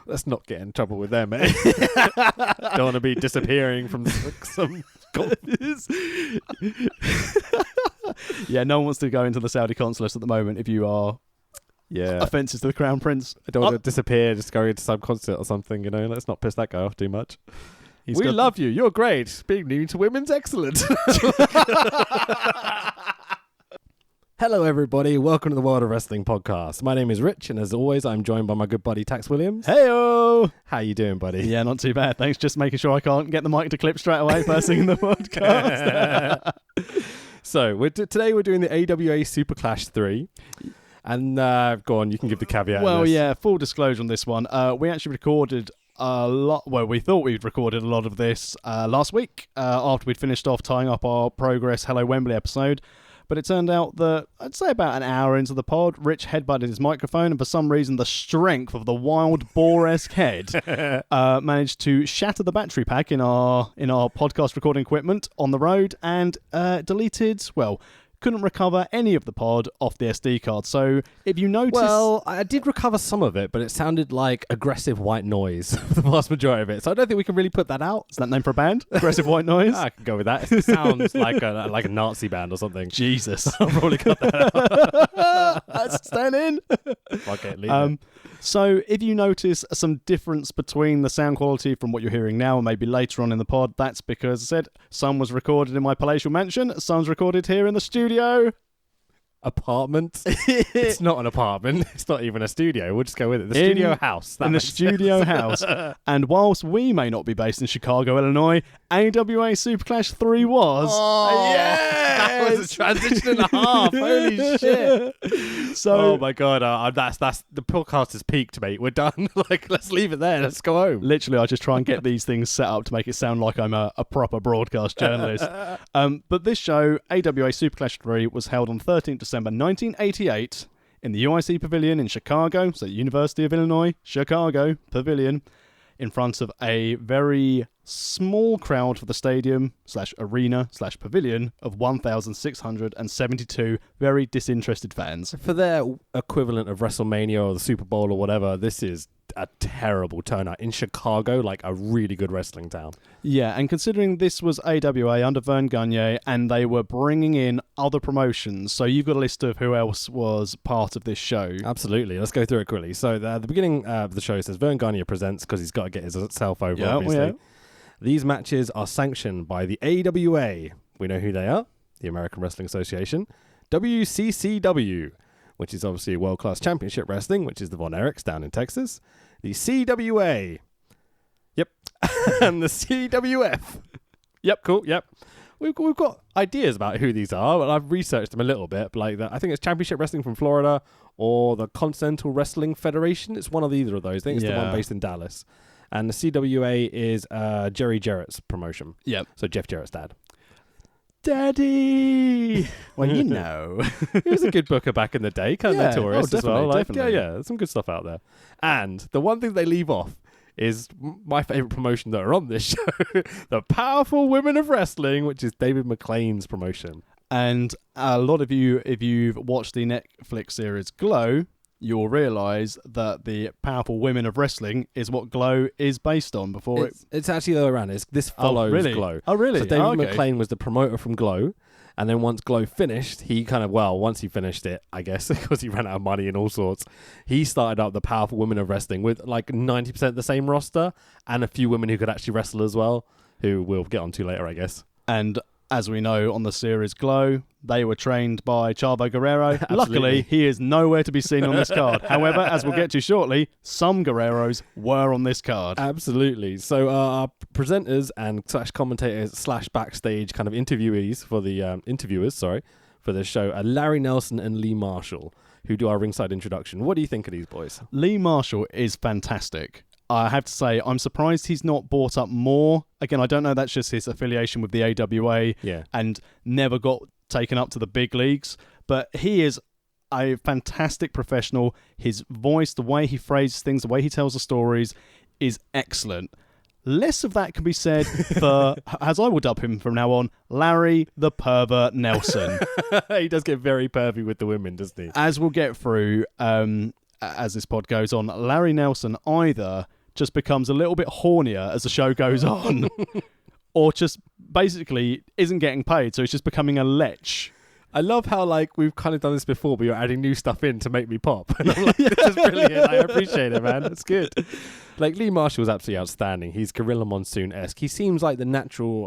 Let's not get in trouble with them, mate. Don't want to be disappearing from some conference. Yeah, no one wants to go into the Saudi consulate at the moment if you are offences to the Crown Prince. I don't want to disappear, just go into some concert or something, you know. Let's not piss that guy off too much. We love you. You're great. Being mean to women's excellent. Hello, everybody. Welcome to the World of Wrestling podcast. My name is Rich, and as always, I'm joined by my good buddy, Tax Williams. Heyo! How you doing, buddy? Yeah, not too bad. Thanks. Just making sure I can't get the mic to clip straight away first thing in the podcast. So, today we're doing the AWA SuperClash III. And go on, you can give the caveat. Well, yeah, full disclosure on this one. We actually recorded a lot. Well, we thought we'd recorded a lot of this last week after we'd finished off tying up our Progress Hello Wembley episode. But it turned out that, I'd say about an hour into the pod, Rich headbutted his microphone, and for some reason the strength of the wild boar-esque head managed to shatter the battery pack in our podcast recording equipment on the road and deleted, well, couldn't recover any of the pod off the SD card. So if you notice... Well, I did recover some of it, but it sounded like aggressive white noise for the vast majority of it. So I don't think we can really put that out. Is that name for a band? Aggressive white noise? I can go with that. It sounds like a Nazi band or something. Jesus. I'll probably cut that out. That's staying in. Fuck it, leave it. So if you notice some difference between the sound quality from what you're hearing now and maybe later on in the pod, that's because I said some was recorded in my palatial mansion, some's recorded here in the studio. Apartment? It's not an apartment. It's not even a studio. We'll just go with it. The studio house. In the studio house. And whilst we may not be based in Chicago, Illinois, AWA SuperClash III was. Oh, yes! That was a transition and a half. Holy shit. So, oh my God. That's the podcast has peaked, mate. We're done. Let's leave it there. Let's go home. Literally, I just try and get these things set up to make it sound like I'm a proper broadcast journalist. But this show, AWA SuperClash III, was held on 13th December 1988 in the UIC Pavilion in Chicago, so University of Illinois, Chicago Pavilion, in front of a very small crowd for the stadium / arena / pavilion of 1,672 very disinterested fans. For their equivalent of WrestleMania or the Super Bowl or whatever, this is a terrible turnout. In Chicago, like a really good wrestling town. Yeah, and considering this was AWA under Vern Gagne and they were bringing in other promotions, so you've got a list of who else was part of this show. Absolutely. Let's go through it quickly. So the beginning of the show says Vern Gagne presents because he's got to get himself over, obviously. Yeah. These matches are sanctioned by the AWA. We know who they are. The American Wrestling Association. WCCW, which is obviously World-Class Championship Wrestling, which is the Von Erichs down in Texas. The CWA. Yep. And the CWF. Yep, cool, yep. We've got ideas about who these are, but I've researched them a little bit. Like I think it's Championship Wrestling from Florida or the Continental Wrestling Federation. It's one of either of those. I think it's the one based in Dallas. And the CWA is Jerry Jarrett's promotion. Yep. So Jeff Jarrett's dad. Daddy! Well, you know. He was a good booker back in the day, kind of notorious as well. Definitely. Yeah, some good stuff out there. And the one thing they leave off is my favourite promotion that are on this show, the Powerful Women of Wrestling, which is David McLean's promotion. And a lot of you, if you've watched the Netflix series Glow, you'll realise that the Powerful Women of Wrestling is what Glow is based on. It's actually the other way around. This follows Glow. Oh, really? So David McLean was the promoter from Glow, and then once Glow finished, once he finished it, I guess, because he ran out of money and all sorts, he started up the Powerful Women of Wrestling with like 90% the same roster and a few women who could actually wrestle as well, who we'll get onto later, I guess. And as we know on the series Glow, they were trained by Chavo Guerrero. Luckily, he is nowhere to be seen on this card. However, as we'll get to shortly, some Guerreros were on this card. Absolutely. So our presenters and / commentators / backstage kind of interviewees for the interviewers, for this show are Larry Nelson and Lee Marshall, who do our ringside introduction. What do you think of these boys? Lee Marshall is fantastic. I have to say, I'm surprised he's not brought up more. Again, I don't know, that's just his affiliation with the AWA and never got taken up to the big leagues. But he is a fantastic professional. His voice, the way he phrases things, the way he tells the stories is excellent. Less of that can be said for, as I will dub him from now on, Larry the Pervert Nelson. He does get very pervy with the women, doesn't he? As we'll get through, as this pod goes on, Larry Nelson either just becomes a little bit hornier as the show goes on, or just basically isn't getting paid, so he's just becoming a lech. I love how, like, we've kind of done this before, but you're adding new stuff in to make me pop. And I'm like, this is brilliant. I appreciate it, man. It's good. Like, Lee Marshall's absolutely outstanding. He's Gorilla Monsoon-esque. He seems like the natural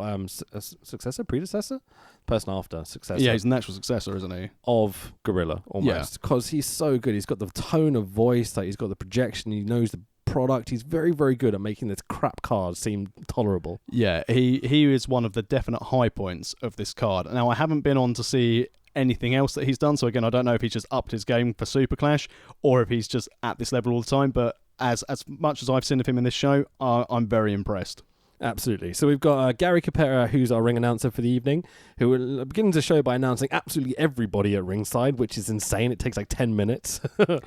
predecessor? Person after, successor. Yeah, he's a natural successor, isn't he? Of Gorilla, almost. Because he's so good. He's got the tone of voice, like, he's got the projection, he knows the product. He's very, very good at making this crap card seem tolerable. Yeah, he is one of the definite high points of this card. Now, I haven't been on to see anything else that he's done, so again, I don't know if he's just upped his game for SuperClash or if he's just at this level all the time, but as much as I've seen of him in this show, I'm very impressed. Absolutely. So we've got Gary Capera, who's our ring announcer for the evening, who will begin the show by announcing absolutely everybody at ringside, which is insane. It takes like 10 minutes.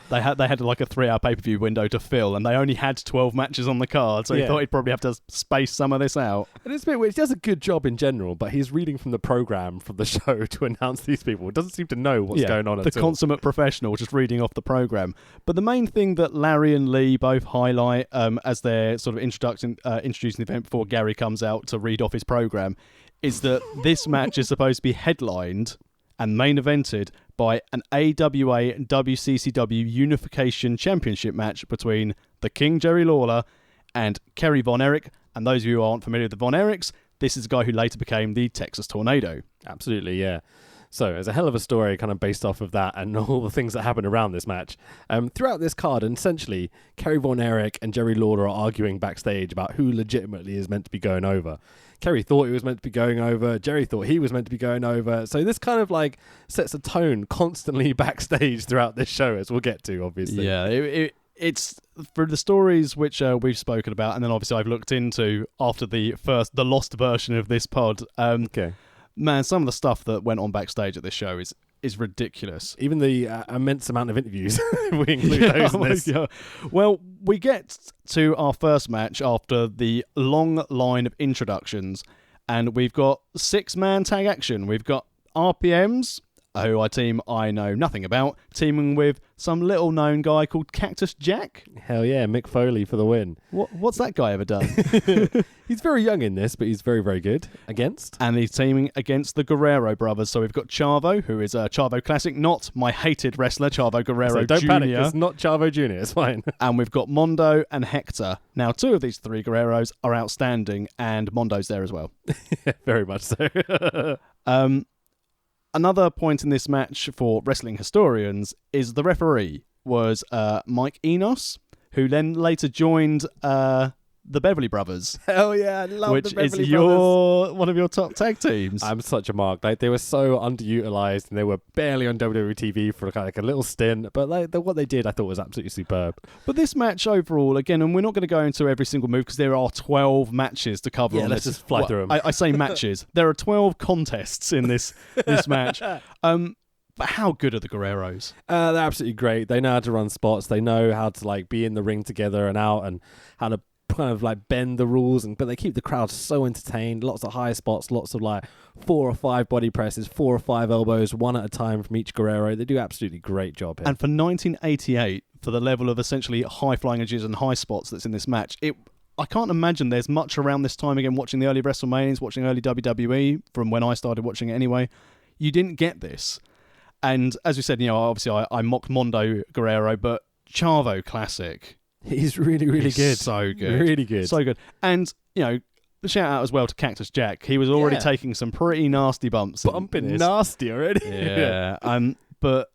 They had like a 3-hour pay-per-view window to fill, and they only had 12 matches on the card, so he thought he'd probably have to space some of this out. And it's a bit weird. He does a good job in general, but he's reading from the program from the show to announce these people. He doesn't seem to know what's going on at all. The consummate professional just reading off the program. But the main thing that Larry and Lee both highlight as they're sort of introducing the event before Gary comes out to read off his program is that this match is supposed to be headlined and main evented by an AWA WCCW Unification Championship match between the King Jerry Lawler and Kerry Von Erich. And those of you who aren't familiar with the Von Erichs, this is a guy who later became the Texas Tornado. Absolutely, yeah. So it's a hell of a story kind of based off of that and all the things that happened around this match. Throughout this card, and essentially, Kerry Von Erich and Jerry Lawler are arguing backstage about who legitimately is meant to be going over. Kerry thought he was meant to be going over. Jerry thought he was meant to be going over. So this kind of like sets a tone constantly backstage throughout this show, as we'll get to, obviously. Yeah, it's for the stories which we've spoken about, and then obviously I've looked into after the lost version of this pod. Okay. Man, some of the stuff that went on backstage at this show is ridiculous. Even the immense amount of interviews, we include those in this. Yeah. Well, we get to our first match after the long line of introductions, and we've got 6-man tag action. We've got RPMs, who I know nothing about, teaming with some little-known guy called Cactus Jack. Hell yeah, Mick Foley for the win. What's that guy ever done? He's very young in this, but he's very, very good against. And he's teaming against the Guerrero brothers. So we've got Chavo, who is a Chavo Classic, not my hated wrestler, Chavo Guerrero Jr. Don't panic, it's not Chavo Jr., it's fine. And we've got Mondo and Hector. Now, 2 of these 3 Guerreros are outstanding, and Mondo's there as well. Very much so. Another point in this match for wrestling historians is the referee was Mike Enos, who then later joined the Beverly Brothers. Hell yeah, I love the Beverly Brothers. Which is one of your top tag teams. I'm such a mark. Like, they were so underutilized, and they were barely on WWE TV for like a little stint. But what they did, I thought was absolutely superb. But this match overall, again, and we're not going to go into every single move because there are 12 matches to cover. Yeah, let's just fly through them. I say matches. There are 12 contests in this match. But how good are the Guerreros? They're absolutely great. They know how to run spots. They know how to like be in the ring together and out, and how to kind of like bend the rules, but they keep the crowd so entertained. Lots of high spots, lots of like 4 or 5 body presses, 4 or 5 elbows, one at a time from each Guerrero. They do absolutely great job here. And for 1988, for the level of essentially high flying edges and high spots that's in this match, I can't imagine there's much around this time. Again, watching the early WrestleManias, watching early WWE from when I started watching it anyway, you didn't get this. And as we said, obviously I mocked Mondo Guerrero, but Chavo Classic. He's really, really good. So good. Really good. So good. And, shout out as well to Cactus Jack. He was already taking some pretty nasty bumps. Bumping nasty already. Yeah. But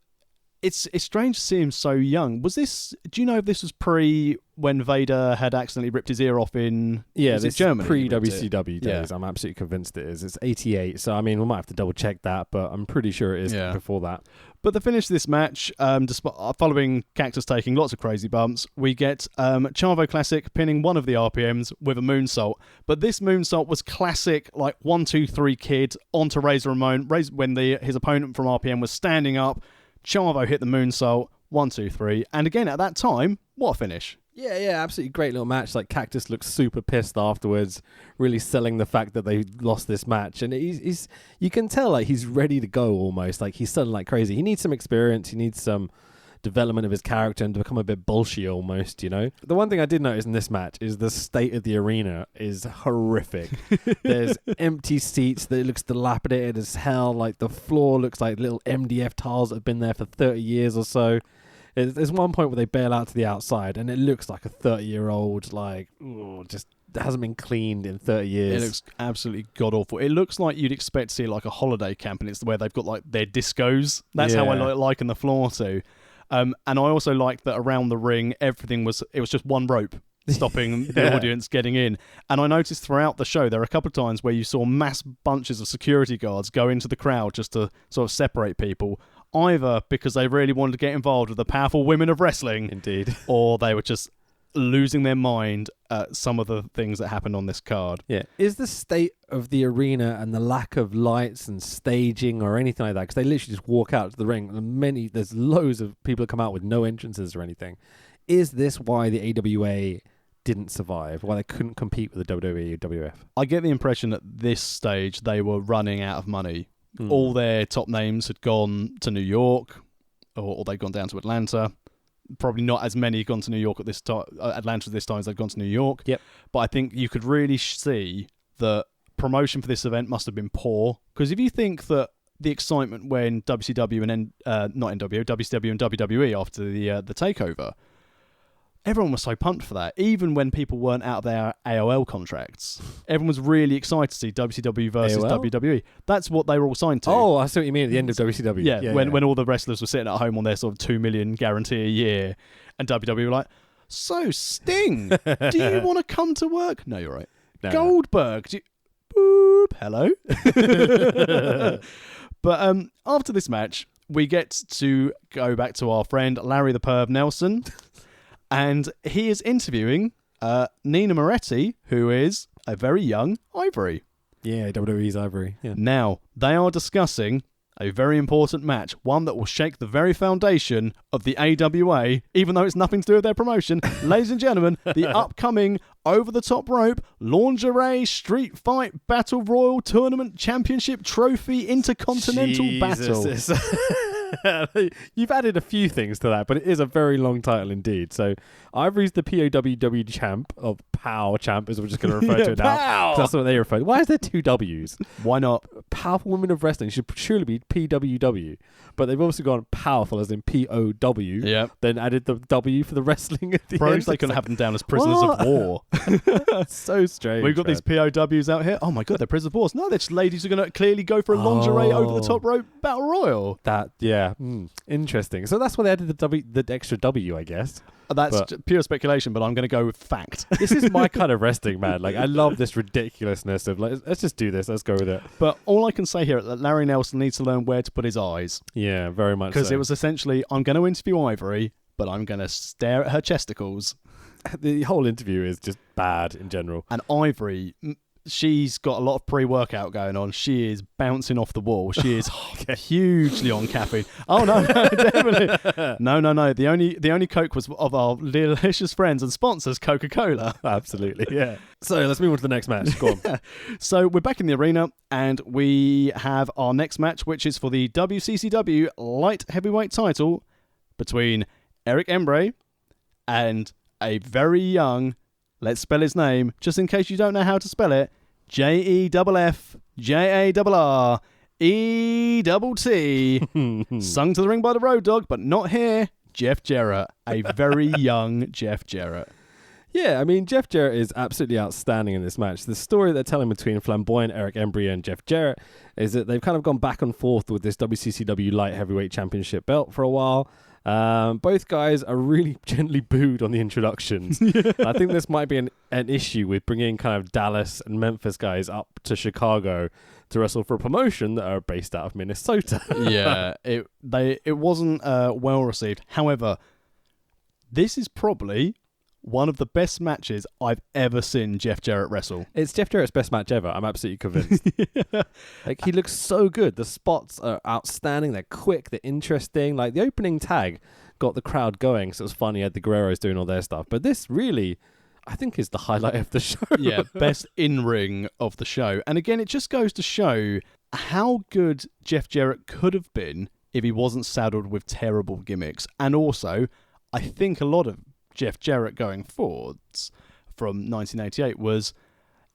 it's strange to see him so young. Do you know if this was pre when Vader had accidentally ripped his ear off in Germany? Pre-WCW days. I'm absolutely convinced it is. It's 88, so I mean, we might have to double check that, but I'm pretty sure it is before that. But the finish of this match, following Cactus taking lots of crazy bumps, we get Chavo Classic pinning one of the RPMs with a moonsault. But this moonsault was classic, like 1, 2, 3 kid onto Razor Ramon. When his opponent from RPM was standing up, Chavo hit the moonsault, 1, 2, 3. And again, at that time, what a finish. Yeah, absolutely great little match. Like, Cactus looks super pissed afterwards, really selling the fact that they lost this match. And he's you can tell, like, he's ready to go almost. Like, he's selling like crazy. He needs some experience. He needs some development of his character and to become a bit bullshit almost, you know? The one thing I did notice in this match is the state of the arena is horrific. There's empty seats that looks dilapidated as hell. Like, the floor looks like little MDF tiles that have been there for 30 years or so. There's one point where they bail out to the outside and it looks like a 30-year-old, like, just hasn't been cleaned in 30 years. It looks absolutely god-awful. It looks like you'd expect to see like a holiday camp, and it's where they've got like their discos. That's how I liken the floor too. And I also like that around the ring, it was just one rope stopping the audience getting in. And I noticed throughout the show, there are a couple of times where you saw mass bunches of security guards go into the crowd just to sort of separate people, either because they really wanted to get involved with the powerful women of wrestling, indeed, or they were just losing their mind at some of the things that happened on this card. Yeah. Is the state of the arena and the lack of lights and staging or anything like that, because they literally just walk out to the ring, and there's loads of people that come out with no entrances or anything. Is this why the AWA didn't survive? Why they couldn't compete with the WWE or WWF? I get the impression at this stage they were running out of money. All their top names had gone to New York, or they'd gone down to Atlanta. Probably not as many gone to New York at this time, Atlanta at this time as they've gone to New York. Yep. But I think you could really see that promotion for this event must have been poor. Because if you think that the excitement when WCW and WCW and WWE after the takeover, everyone was so pumped for that. Even when people weren't out of their AOL contracts, everyone was really excited to see WCW versus AOL? WWE. That's what they were all signed to. Oh, I see what you mean at the end of WCW. Yeah, when all the wrestlers were sitting at home on their sort of $2 million guarantee a year, and WWE were like, "So Sting, do you want to come to work?" No, you're right. No, Goldberg, boop, hello. But after this match, we get to go back to our friend Larry the Perv Nelson. And he is interviewing Nina Moretti, who is a very young Ivory. Yeah, WWE's Ivory. Yeah. Now, they are discussing a very important match, one that will shake the very foundation of the AWA, even though it's nothing to do with their promotion. Ladies and gentlemen, the upcoming over-the-top rope lingerie street fight battle royal tournament championship trophy intercontinental battle. You've added a few things to that, but it is a very long title indeed. So Ivory's the POWW champ, of POW champ, as we're just going to refer to it now. That's what they refer to. Why is there two W's? Why not? Powerful Women of Wrestling should surely be PWW, but they've also gone powerful as in POW. Yeah. Then added the W for the wrestling at the Pros, end. they couldn't have them down as prisoners of war. So strange. We've got these POWs out here. Oh my god, they're prisoners of war. No, they're just ladies who are going to clearly go for a lingerie over the top rope battle royal. Interesting. So that's why they added the extra W, I guess. That's pure speculation, but I'm going to go with fact. This is my kind of wrestling, man. Like, I love this ridiculousness of, like, let's just do this. Let's go with it. But all I can say here is that Larry Nelson needs to learn where to put his eyes. Yeah, very much Because so. it was essentially, I'm going to interview Ivory, but I'm going to stare at her chesticles. The whole interview is just bad in general. And Ivory, she's got a lot of pre-workout going on. She is bouncing off the wall. She is hugely on caffeine. Oh no, definitely. No. The only Coke was of our delicious friends and sponsors, Coca-Cola. Absolutely, yeah. So let's move on to the next match. Go on. So we're back in the arena, and we have our next match, which is for the WCCW light heavyweight title between Erich Embry and a very young, let's spell his name, just in case you don't know how to spell it, JEFFJARRETT, sung to the ring by the Road Dogg, but not here, Jeff Jarrett, a very young Jeff Jarrett. Yeah, I mean, Jeff Jarrett is absolutely outstanding in this match. The story they're telling between flamboyant Erich Embry and Jeff Jarrett is that they've kind of gone back and forth with this WCCW Light Heavyweight Championship belt for a while. Both guys are really gently booed on the introductions. I think this might be an issue with bringing kind of Dallas and Memphis guys up to Chicago to wrestle for a promotion that are based out of Minnesota. Yeah, it wasn't well received. However, this is probably one of the best matches I've ever seen Jeff Jarrett wrestle. It's Jeff Jarrett's best match ever. I'm absolutely convinced. Like, he looks so good. The spots are outstanding. They're quick. They're interesting. Like, the opening tag got the crowd going, so it was funny. You had the Guerreros doing all their stuff. But this really, I think, is the highlight of the show. Yeah, best in-ring of the show. And again, it just goes to show how good Jeff Jarrett could have been if he wasn't saddled with terrible gimmicks. And also, I think a lot of Jeff Jarrett going forwards from 1988 was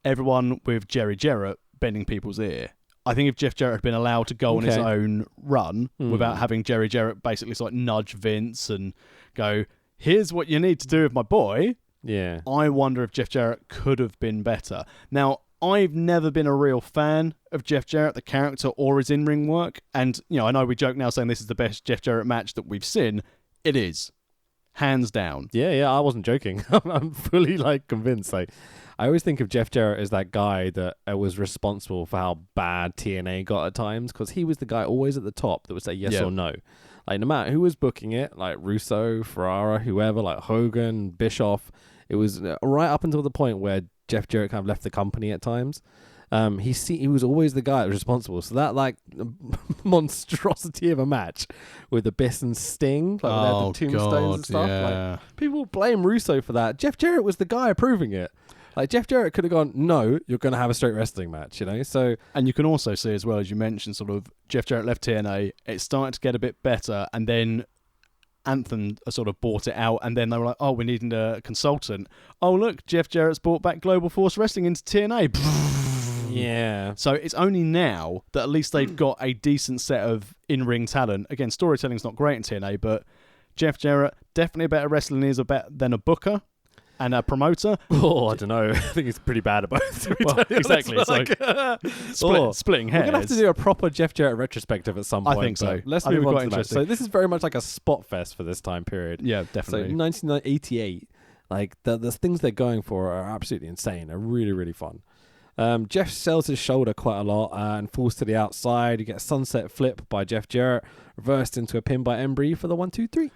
everyone with Jerry Jarrett bending people's ear. I think if Jeff Jarrett had been allowed to go on his own run without having Jerry Jarrett basically sort of nudge Vince and go, here's what you need to do with my boy, I wonder if Jeff Jarrett could have been better. Now, I've never been a real fan of Jeff Jarrett, the character, or his in-ring work. And, I know we joke now saying this is the best Jeff Jarrett match that we've seen. It is. Hands down. Yeah, I wasn't joking. I'm fully, convinced. I always think of Jeff Jarrett as that guy that was responsible for how bad TNA got at times, because he was the guy always at the top that would say yes or no. No matter who was booking it, Russo, Ferrara, whoever, Hogan, Bischoff, it was right up until the point where Jeff Jarrett kind of left the company at times. He was always the guy that was responsible. So that monstrosity of a match with Abyss and Sting, the tombstones and stuff. Yeah. People blame Russo for that. Jeff Jarrett was the guy approving it. Jeff Jarrett could have gone, no, you're going to have a straight wrestling match, So, and you can also see as well, as you mentioned, sort of Jeff Jarrett left TNA. It started to get a bit better, and then Anthem sort of bought it out, and then they were like, oh, we need a consultant. Oh, look, Jeff Jarrett's bought back Global Force Wrestling into TNA. Yeah. So it's only now that at least they've got a decent set of in-ring talent. Again, storytelling's not great in TNA, but Jeff Jarrett, definitely a better wrestler than a booker and a promoter. Oh, I don't know. I think he's pretty bad at both. Exactly. Splitting hairs. We're going to have to do a proper Jeff Jarrett retrospective at some point. I think so. Let's move on to the match. So this is very much like a spot fest for this time period. Yeah, definitely. So 1988, the things they're going for are absolutely insane. They're really, really fun. Jeff sells his shoulder quite a lot and falls to the outside. You get a sunset flip by Jeff Jarrett, reversed into a pin by Embry for the 1-2-3.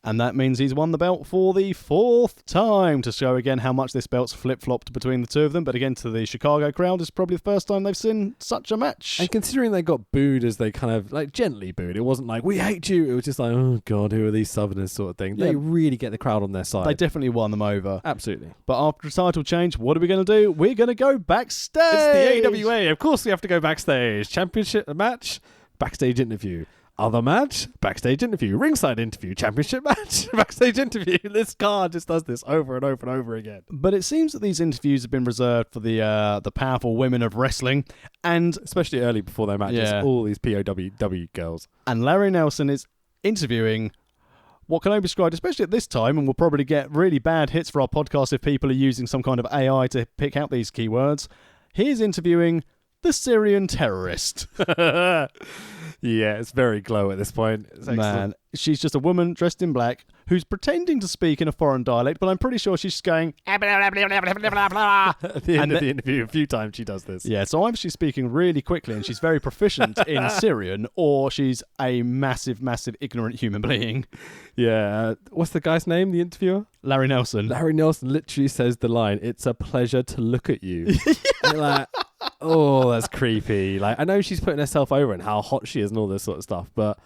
And that means he's won the belt for the 4th time, to show again how much this belt's flip-flopped between the two of them. But again, to the Chicago crowd, it's probably the first time they've seen such a match. And considering they got booed as they kind of, gently booed, it wasn't we hate you. It was just oh, God, who are these Southerners sort of thing. Yeah. They really get the crowd on their side. They definitely won them over. Absolutely. But after a title change, what are we going to do? We're going to go backstage. It's the AWA. Of course we have to go backstage. Championship match, backstage interview. Other match, backstage interview. Ringside interview, championship match, backstage interview. This card just does this over and over and over again. But it seems that these interviews have been reserved for the powerful women of wrestling, and especially early before their matches, all these POWW girls. And Larry Nelson is interviewing what can only be described, especially at this time, and we'll probably get really bad hits for our podcast if people are using some kind of AI to pick out these keywords. He's interviewing the Syrian terrorist. Yeah, it's very glow at this point. Man, she's just a woman dressed in black who's pretending to speak in a foreign dialect, but I'm pretty sure she's going at the end of the interview. A few times she does this. Yeah, so either she's speaking really quickly and she's very proficient in Syrian, or she's a massive, massive ignorant human being. Yeah. What's the guy's name, the interviewer? Larry Nelson. Larry Nelson literally says the line, "It's a pleasure to look at you." And oh, that's creepy. I know she's putting herself over and how hot she is and all this sort of stuff, but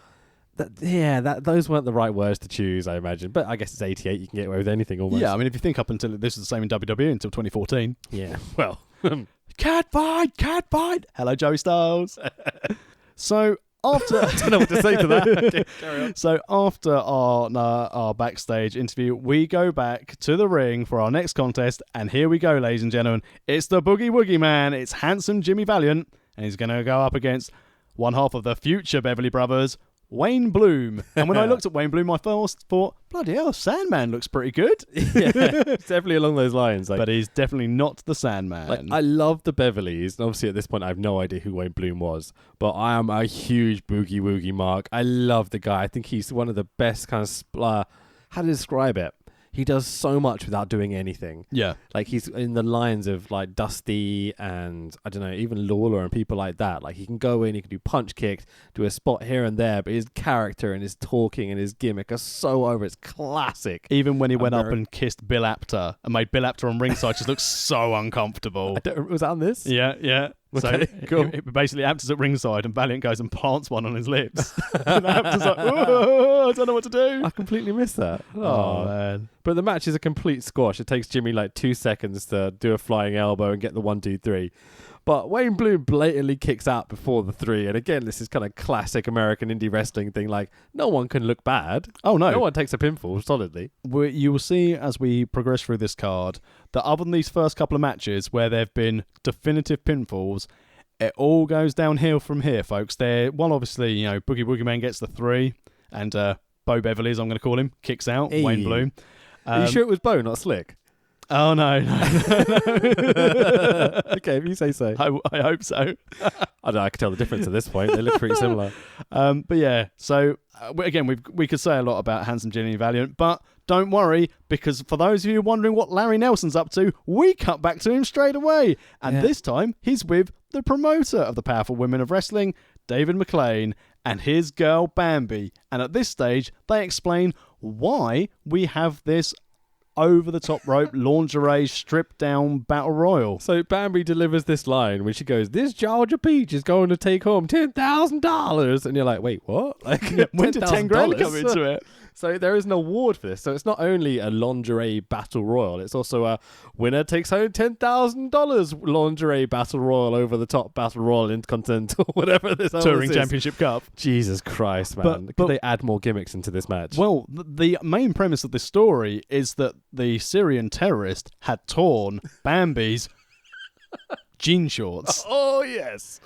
those weren't the right words to choose, I imagine. But I guess it's 88, you can get away with anything almost. Yeah, I mean, if you think up until this was the same in WWE until 2014. Yeah, well. Cat fight! Hello, Joey Styles. So after... I don't know what to say to that. Carry on. So after our backstage interview, we go back to the ring for our next contest, and here we go, ladies and gentlemen. It's the Boogie Woogie Man. It's handsome Jimmy Valiant, and he's going to go up against one half of the future Beverly Brothers, Wayne Bloom. And when I looked at Wayne Bloom, I first thought, bloody hell, Sandman looks pretty good. Yeah, it's definitely along those lines. But he's definitely not the Sandman. I love the Beverlys, and obviously at this point I have no idea who Wayne Bloom was, but I am a huge Boogie Woogie mark. I love the guy. I think he's one of the best kind of how to describe it? He does so much without doing anything. Yeah. He's in the lines of Dusty and, I don't know, even Lawler and people like that. He can go in, he can do punch kicks, do a spot here and there, but his character and his talking and his gimmick are so over. It's classic. Even when he went up and kissed Bill Apter and made Bill Apter on ringside just look so uncomfortable. Was that on this? Yeah. Okay, so cool. Basically, Apter's at ringside and Valiant goes and plants one on his lips. And Apter's like, oh, I don't know what to do. I completely missed that. Oh, man. But the match is a complete squash. It takes Jimmy 2 seconds to do a flying elbow and get the 1, 2, 3. But Wayne Bloom blatantly kicks out before the 3. And again, this is kind of classic American indie wrestling thing. Like, no one can look bad. Oh, no. No one takes a pinfall solidly. You will see as we progress through this card that other than these first couple of matches where there have been definitive pinfalls, it all goes downhill from here, folks. Obviously, Boogie Woogie Man gets the 3, and Bo Beverly, as I'm going to call him, kicks out. Hey. Wayne Bloom. Are you sure it was Bo, not Slick? Oh, no. Okay, if you say so. I hope so. I don't know, I can tell the difference at this point. They look pretty similar. But yeah, so again, we could say a lot about Handsome Jimmy Valiant, but don't worry, because for those of you wondering what Larry Nelson's up to, we cut back to him straight away. And this time, he's with the promoter of the Powerful Women of Wrestling, David McLean, and his girl Bambi. And at this stage, they explain why we have this over-the-top rope lingerie stripped-down battle royal. So Bambi delivers this line when she goes, "This Georgia Peach is going to take home $10,000." And you're like, wait, what? Like, when did 10 grand come into it? So there is an award for this. So it's not only a lingerie battle royal, it's also a winner takes home $10,000 lingerie battle royal, over the top battle royal, intercontinental, whatever this Touring is. Championship Cup. Jesus Christ, man. Could they add more gimmicks into this match? Well, the main premise of this story is that the Syrian terrorist had torn Bambi's jean shorts. Oh, yes.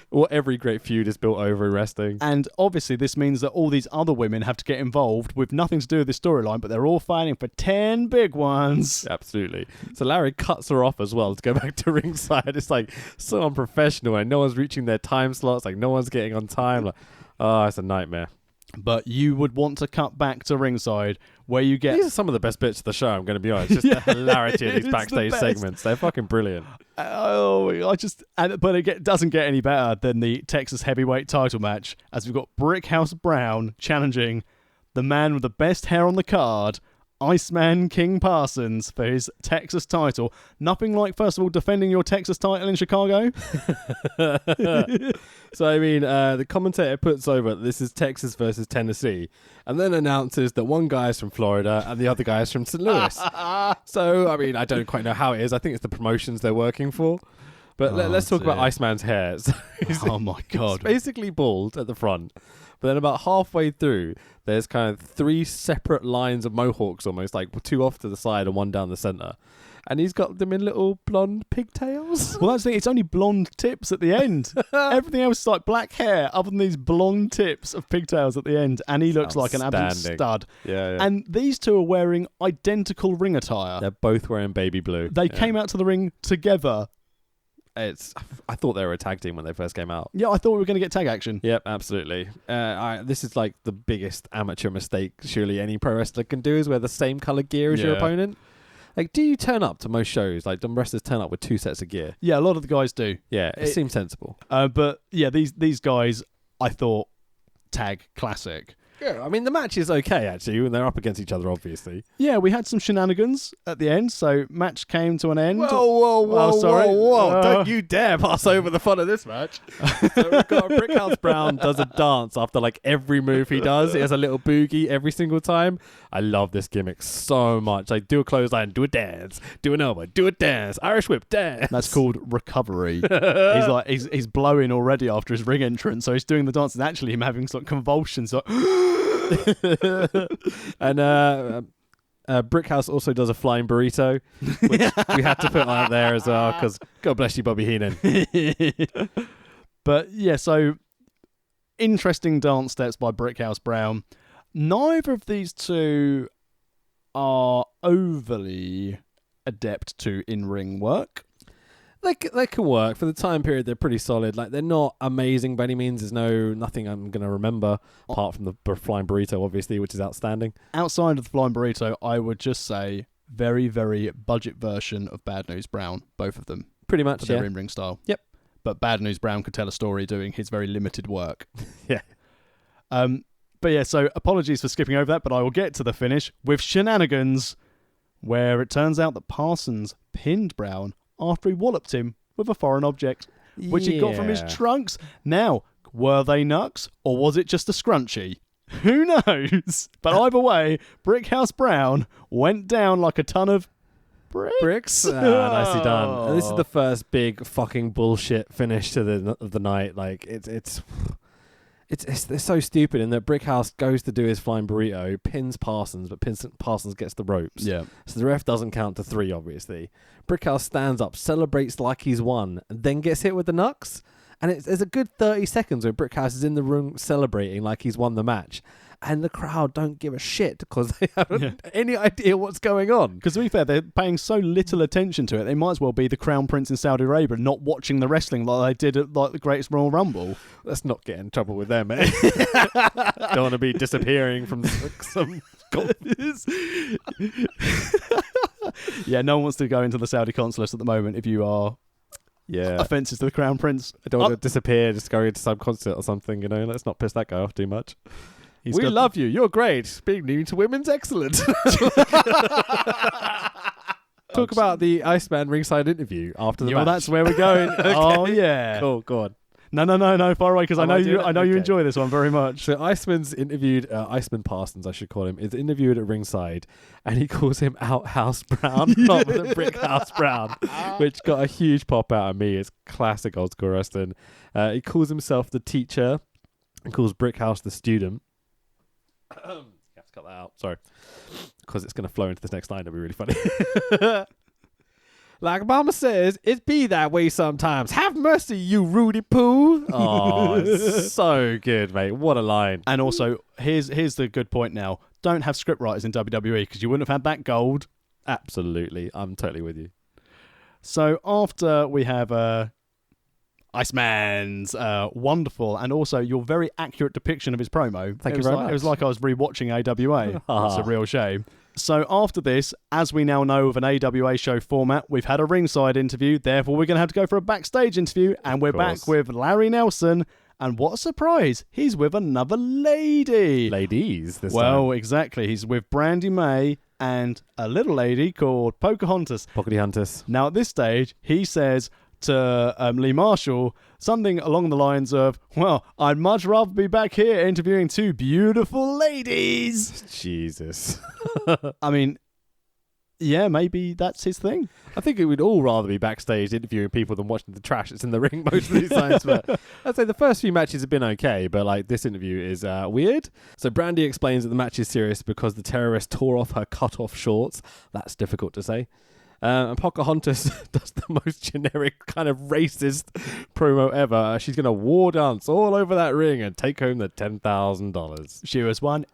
What every great feud is built over in wrestling. And obviously this means that all these other women have to get involved with nothing to do with this storyline, but they're all fighting for 10 big ones. Absolutely. So Larry cuts her off as well to go back to ringside. It's like so unprofessional, and no one's reaching their time slots. Like, no one's getting on time. Like, oh, it's a nightmare. But you would want to cut back to ringside where you get... These are some of the best bits of the show, I'm going to be honest. Just the hilarity of these backstage segments. They're fucking brilliant. But it doesn't get any better than the Texas Heavyweight title match, as we've got Brickhouse Brown challenging the man with the best hair on the card, Iceman King Parsons, for his Texas title. Nothing like, first of all, defending your Texas title in Chicago. So, I mean, the commentator puts over, this is Texas versus Tennessee, and then announces that one guy is from Florida and the other guy is from St. Louis. So, I mean, I don't quite know how it is. I think it's the promotions they're working for. But let's talk about Iceman's hair. So oh, my God. He's basically bald at the front. But then about halfway through, there's kind of 3 separate lines of mohawks almost, like 2 off to the side and 1 down the center. And he's got them in little blonde pigtails. Well, that's the thing. It's only blonde tips at the end. Everything else is like black hair, other than these blonde tips of pigtails at the end. And he looks like an absolute stud. Yeah. And these two are wearing identical ring attire. They're both wearing baby blue. They came out to the ring together. I thought they were a tag team when they first came out. Yeah, I thought we were going to get tag action. Yep, absolutely. This is like the biggest amateur mistake surely any pro wrestler can do, is wear the same color gear as your opponent. Like, do you turn up to most shows? Like, do wrestlers turn up with 2 sets of gear? Yeah, a lot of the guys do. Yeah, it seems sensible. But yeah, these guys, I thought, tag classic. Yeah, I mean, the match is okay, actually, when they're up against each other, obviously. Yeah, we had some shenanigans at the end, so match came to an end. Whoa, sorry. Whoa. Don't you dare pass over the fun of this match. So we've got Brickhouse Brown does a dance after, like, every move he does. He has a little boogie every single time. I love this gimmick so much. Like, do a clothesline, do a dance, do an elbow, do a dance, Irish whip, dance. That's called recovery. he's blowing already after his ring entrance, so he's doing the dance, and actually him having sort of convulsions. Like, and Brickhouse also does a flying burrito, which we had to put out there as well, because God bless you, Bobby Heenan. But yeah, so interesting dance steps by Brickhouse Brown. Neither of these two are overly adept to in-ring work. They can work. For the time period, they're pretty solid. Like, they're not amazing by any means. There's nothing I'm going to remember, apart from the flying burrito, obviously, which is outstanding. Outside of the flying burrito, I would just say very, very budget version of Bad News Brown, both of them. Pretty much, for their in-ring style. Yep. But Bad News Brown could tell a story doing his very limited work. Yeah. But yeah, so apologies for skipping over that, but I will get to the finish with shenanigans, where it turns out that Parsons pinned Brown after he walloped him with a foreign object, which he got from his trunks. Now, were they knucks, or was it just a scrunchie? Who knows? But either way, Brickhouse Brown went down like a ton of Bricks. Nicely done. And this is the first big fucking bullshit finish to the night. Like it's so stupid in that Brickhouse goes to do his flying burrito, pins Parsons, but Parsons gets the ropes. Yeah. So the ref doesn't count to 3, obviously. Brickhouse stands up, celebrates like he's won, and then gets hit with the knucks. And there's a good 30 seconds where Brickhouse is in the room celebrating like he's won the match. And the crowd don't give a shit because they haven't any idea what's going on. Because to be fair, they're paying so little attention to it, they might as well be the Crown Prince in Saudi Arabia, not watching the wrestling like they did at like the Greatest Royal Rumble. Let's not get in trouble with them, mate. Don't want to be disappearing from some... Yeah, no one wants to go into the Saudi consulate at the moment if you are... Yeah, offences to the Crown Prince. I don't want to disappear, just go into some concert or something, you know. Let's not piss that guy off too much. We love you. You're great. Being new to women's excellent. Talk about the Iceman ringside interview after the match. Well, that's where we're going. Okay. Oh yeah. Cool. Go on. No, far away because I know you enjoy this one very much. So Iceman's interviewed, Iceman Parsons, I should call him, is interviewed at ringside, and he calls him Outhouse Brown, not the Brickhouse Brown, which got a huge pop out of me. It's classic old school wrestling. He calls himself the teacher and calls Brickhouse the student. You have to cut that out, sorry, because it's going to flow into this next line. It'll be really funny. Like Mama says, it be that way sometimes. Have mercy, you Rudy Poo. Oh, it's so good, mate. What a line. And also, here's the good point now. Don't have scriptwriters in WWE because you wouldn't have had that gold. Absolutely. I'm totally with you. So after we have Iceman's wonderful and also your very accurate depiction of his promo. Thank you very much. It was like I was rewatching AWA. It's a real shame. So after this, as we now know of an AWA show format, we've had a ringside interview. Therefore, we're going to have to go for a backstage interview. And we're back with Larry Nelson. And what a surprise. He's with another lady. Ladies this time. Well, exactly. He's with Brandy May and a little lady called Pocahontas. Pocahontas. Now, at this stage, he says to Lee Marshall something along the lines of, well, I'd much rather be back here interviewing two beautiful ladies. Jesus. I mean, yeah, maybe that's his thing. I think we'd all rather be backstage interviewing people than watching the trash that's in the ring most of these times. But I'd say the first few matches have been okay, but like this interview is weird. So Brandy explains that the match is serious because the terrorist tore off her cut-off shorts. That's difficult to say. And Pocahontas does the most generic kind of racist promo ever. She's going to war dance all over that ring and take home the $10,000. She was one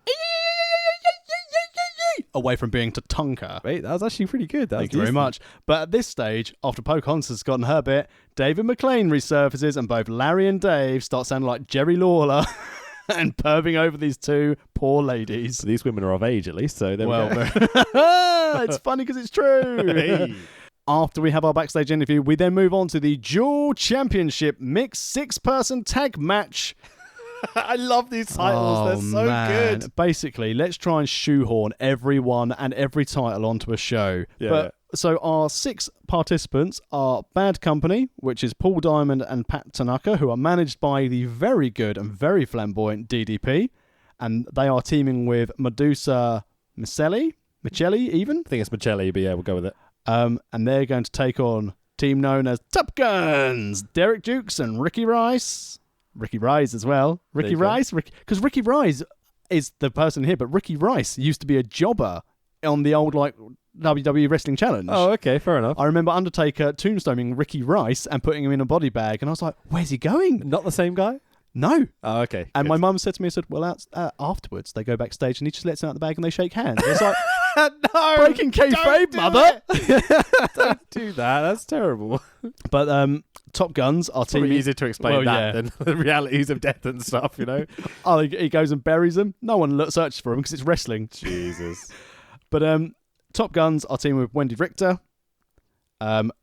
away from being Tatanka. Wait, that was actually pretty good. Thank you very much. But at this stage, after Pocahontas has gotten her bit, David McLean resurfaces and both Larry and Dave start sounding like Jerry Lawler and perving over these two poor ladies. So these women are of age at least, so there we go. It's funny because it's true. Hey. After we have our backstage interview, we then move on to the Dual Championship Mixed 6-Person Tag Match. I love these titles. They're so good. Basically, let's try and shoehorn everyone and every title onto a show. Yeah. So our 6 participants are Bad Company, which is Paul Diamond and Pat Tanaka, who are managed by the very good and very flamboyant DDP. And they are teaming with Medusa Michelli even? I think it's Michelli, but yeah, we'll go with it. And they're going to take on team known as Top Guns, Derek Dukes and Ricky Rice. Ricky Rice as well. Ricky Rice? Because Ricky Rice is the person here, but Ricky Rice used to be a jobber on the old like WWE Wrestling Challenge. Oh, okay, fair enough. I remember Undertaker tombstoning Ricky Rice and putting him in a body bag, and I was like, where's he going? Not the same guy? No. Oh, okay. And my mum said to me, well, afterwards they go backstage and he just lets them out the bag and they shake hands. It's like, no, breaking kayfabe, mother. Don't do that. That's terrible. But Top Guns are teaming. Easier to explain than the realities of death and stuff, you know. Oh, he goes and buries them. No one searches for him because it's wrestling. Jesus. But Top Guns are teaming with Wendy Richter.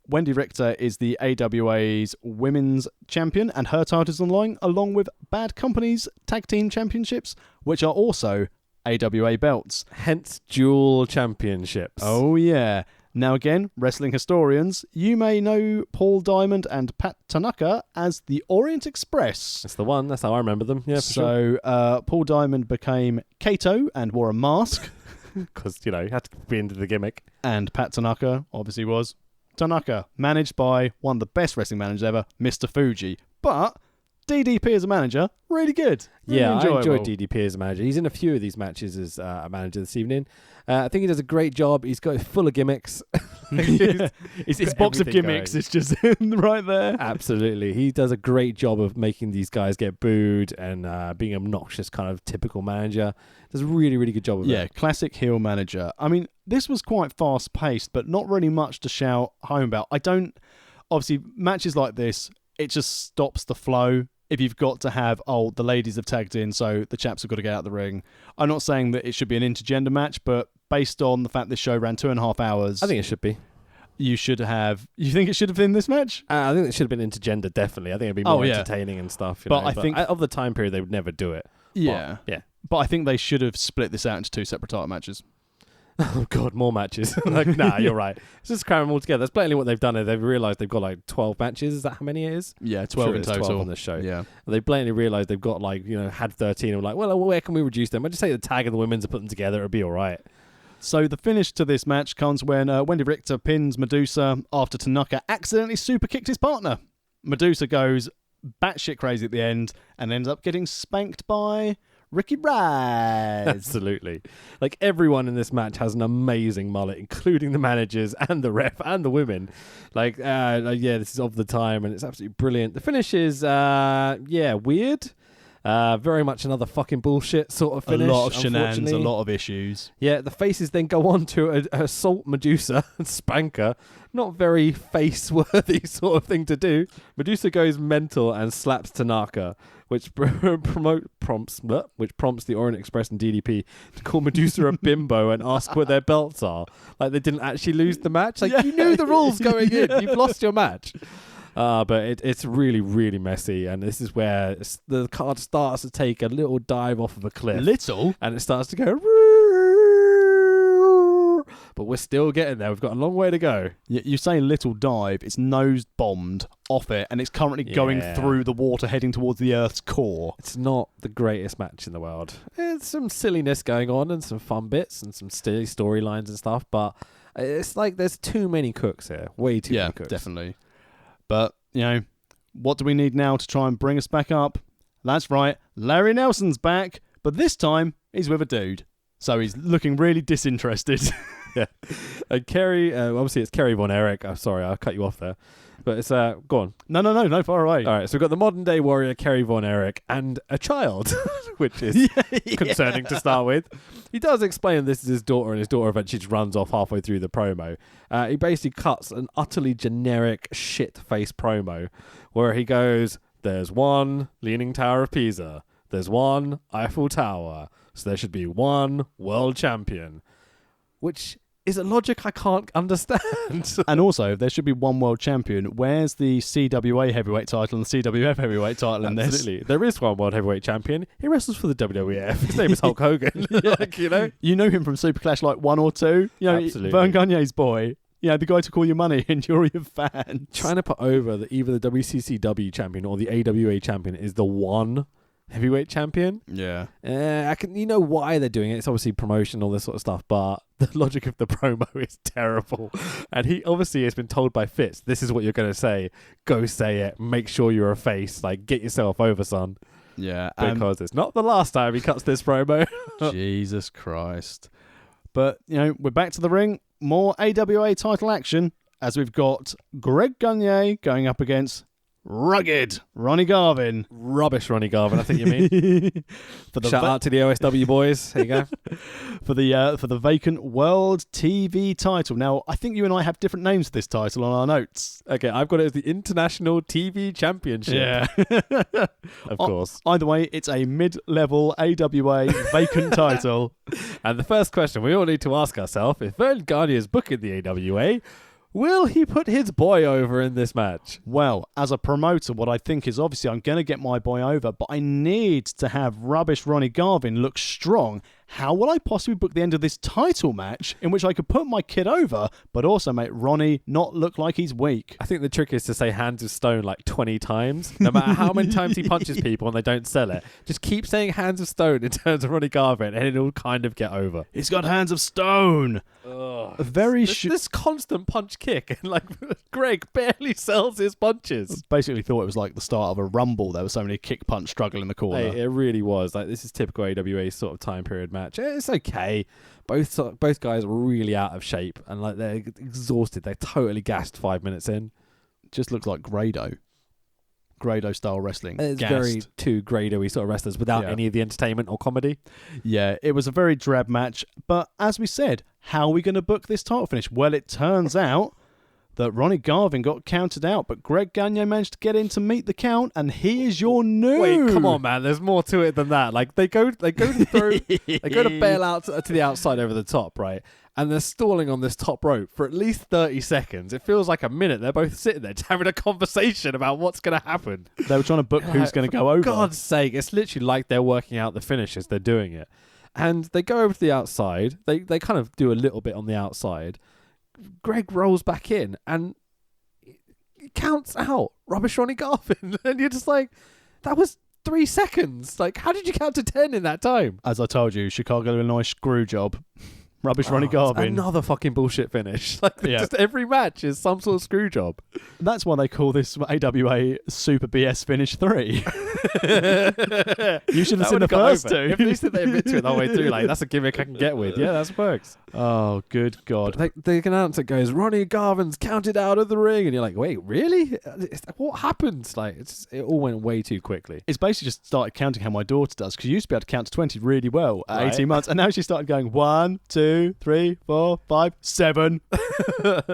Wendy Richter is the AWA's women's champion, and her title's online along with Bad Company's tag team championships, which are also AWA belts. Hence dual championships. Oh, yeah. Now again, wrestling historians, you may know Paul Diamond and Pat Tanaka as the Orient Express. That's the one. That's how I remember them. Yeah, for sure. So Paul Diamond became Kato and wore a mask. because, you had to be into the gimmick. And Pat Tanaka obviously was. Tanaka, managed by one of the best wrestling managers ever, Mr. Fuji. But DDP as a manager, really good. Really enjoyable. I enjoyed DDP as a manager. He's in a few of these matches as a manager this evening. I think he does a great job. He's got full of gimmicks. His box of gimmicks is just right there. Absolutely. He does a great job of making these guys get booed and being obnoxious, kind of typical manager. Does a really, really good job of it. Yeah, classic heel manager. I mean, this was quite fast-paced, but not really much to shout home about. Obviously, matches like this, it just stops the flow. If you've got to have, the ladies have tagged in, so the chaps have got to get out of the ring. I'm not saying that it should be an intergender match, but based on the fact this show ran 2.5 hours... I think it should be. You think it should have been this match? I think it should have been intergender, definitely. I think it'd be more entertaining and stuff. But I think... of the time period, they would never do it. Yeah. Yeah. But I think they should have split this out into 2 separate title matches. Oh, God, more matches. Nah, you're right. Let's just cram them all together. That's blatantly what they've done. They've realised they've got 12 matches. Is that how many it is? Yeah, 12 in total. 12 on this show. Yeah. They blatantly realised they've got had 13 and were like, well, where can we reduce them? I just say the tag and the women's and put them together. It'll be all right. So the finish to this match comes when Wendy Richter pins Medusa after Tanaka accidentally super kicked his partner. Medusa goes batshit crazy at the end and ends up getting spanked by Ricky Rise. Absolutely. Everyone in this match has an amazing mullet, including the managers and the ref and the women. This is of the time and it's absolutely brilliant. The finish is, weird. Very much another fucking bullshit sort of finish. A lot of shenanigans, a lot of issues. Yeah, the faces then go on to assault Medusa and spank her. Not very face-worthy sort of thing to do. Medusa goes mental and slaps Tanaka, which prompts the Orient Express and DDP to call Medusa a bimbo and ask where their belts are. They didn't actually lose the match. You knew the rules going in. You've lost your match. But it's really, really messy, and this is where the card starts to take a little dive off of a cliff. Little? And it starts to go... But we're still getting there. We've got a long way to go. You say little dive, it's nose-bombed off it, and it's currently going through the water heading towards the Earth's core. It's not the greatest match in the world. There's some silliness going on and some fun bits and some silly storylines and stuff, but it's there's too many cooks here. Way too many cooks. Yeah, definitely. But, what do we need now to try and bring us back up? That's right, Larry Nelson's back, but this time he's with a dude. So he's looking really disinterested. Yeah. And Kerry, obviously it's Kerry Von Erich. I'm sorry, I'll cut you off there. But it's, go on. No, far away. All right, so we've got the modern day warrior, Kerry Von Erich, and a child, which is concerning to start with. He does explain this is his daughter, and his daughter eventually just runs off halfway through the promo. He basically cuts an utterly generic shit-face promo where he goes, there's one Leaning Tower of Pisa, there's one Eiffel Tower, so there should be one world champion, which is a logic I can't understand. And also, there should be one world champion. Where's the CWA heavyweight title and the CWF heavyweight title in this? Absolutely. There is one world heavyweight champion. He wrestles for the WWF. His name is Hulk Hogan. You know him from SuperClash 1 or 2. Absolutely. Vern Gagne's boy. The guy took all your money and you're your fan. Trying to put over that either the WCCW champion or the AWA champion is the one heavyweight champion. Yeah. Why they're doing it. It's obviously promotion, all this sort of stuff, but the logic of the promo is terrible. And he obviously has been told by Fitz, this is what you're going to say. Go say it. Make sure you're a face. Get yourself over, son. Yeah. Because it's not the last time he cuts this promo. Jesus Christ. But, we're back to the ring. More AWA title action as we've got Greg Gagne going up against rugged Ronnie Garvin. Rubbish Ronnie Garvin, I think you mean. Shout out to the OSW boys. There you go. for the vacant World TV title. Now, I think you and I have different names for this title on our notes. Okay, I've got it as the International TV Championship. Yeah. Of course. Either way, it's a mid-level AWA vacant title. And the first question we all need to ask ourselves, if Vern Gagne is booking the AWA, will he put his boy over in this match? Well, as a promoter, what I think is obviously I'm going to get my boy over, but I need to have rubbish Ronnie Garvin look strong. how will I possibly book the end of this title match in which I could put my kid over, but also make Ronnie not look like he's weak? I think the trick is to say hands of stone like 20 times, no matter how many times he punches people and they don't sell it. Just keep saying hands of stone in terms of Ronnie Garvin and it'll kind of get over. He's got hands of stone. This constant punch kick, and like Greg barely sells his punches. Basically thought it was like the start of a rumble. There was so many kick punch struggle in the corner. Hey, it really was. Like, this is typical AWA sort of time period match. It's okay. Both guys are really out of shape and like they're exhausted. They're totally gassed 5 minutes in. Just looks like Grado style wrestling. It's gassed. very two Grado-y sort of wrestlers without any of the entertainment or comedy. Yeah, it was a very drab match. But as we said, how are we going to book this title finish? Well, it turns out that Ronnie Garvin got counted out, but Greg Gagne managed to get in to meet the count, and he is your new. Wait, come on, man. There's more to it than that. Like they go to bail out to the outside over the top, right? And they're stalling on this top rope for at least 30 seconds. It feels like a minute. They're both sitting there just having a conversation about what's going to happen. They were trying to book who's going to go over. For God's sake, it's literally like they're working out the finish as they're doing it. And they go over to the outside. They kind of do a little bit on the outside. Greg rolls back in and counts out Rubbish Ronnie Garvin. And you're just like, that was 3 seconds. Like, how did you count to 10 in that time? As I told you, Chicago, Illinois screw job. Rubbish Ronnie Garvin. Another fucking bullshit finish. Like, just every match is some sort of screw job. That's why they call this AWA Super BS Finish 3. You should have seen the first two. At least they admit to it the whole way through. Like, that's a gimmick I can get with. Yeah, that works. Oh, good God. The announcer goes, Ronnie Garvin's counted out of the ring. And you're like, wait, really? What happened? Like, it all went way too quickly. It's basically just started counting how my daughter does, because she used to be able to count to 20 really well at 18 months. And now she started going 1, 2, 3, 4, 5, 7.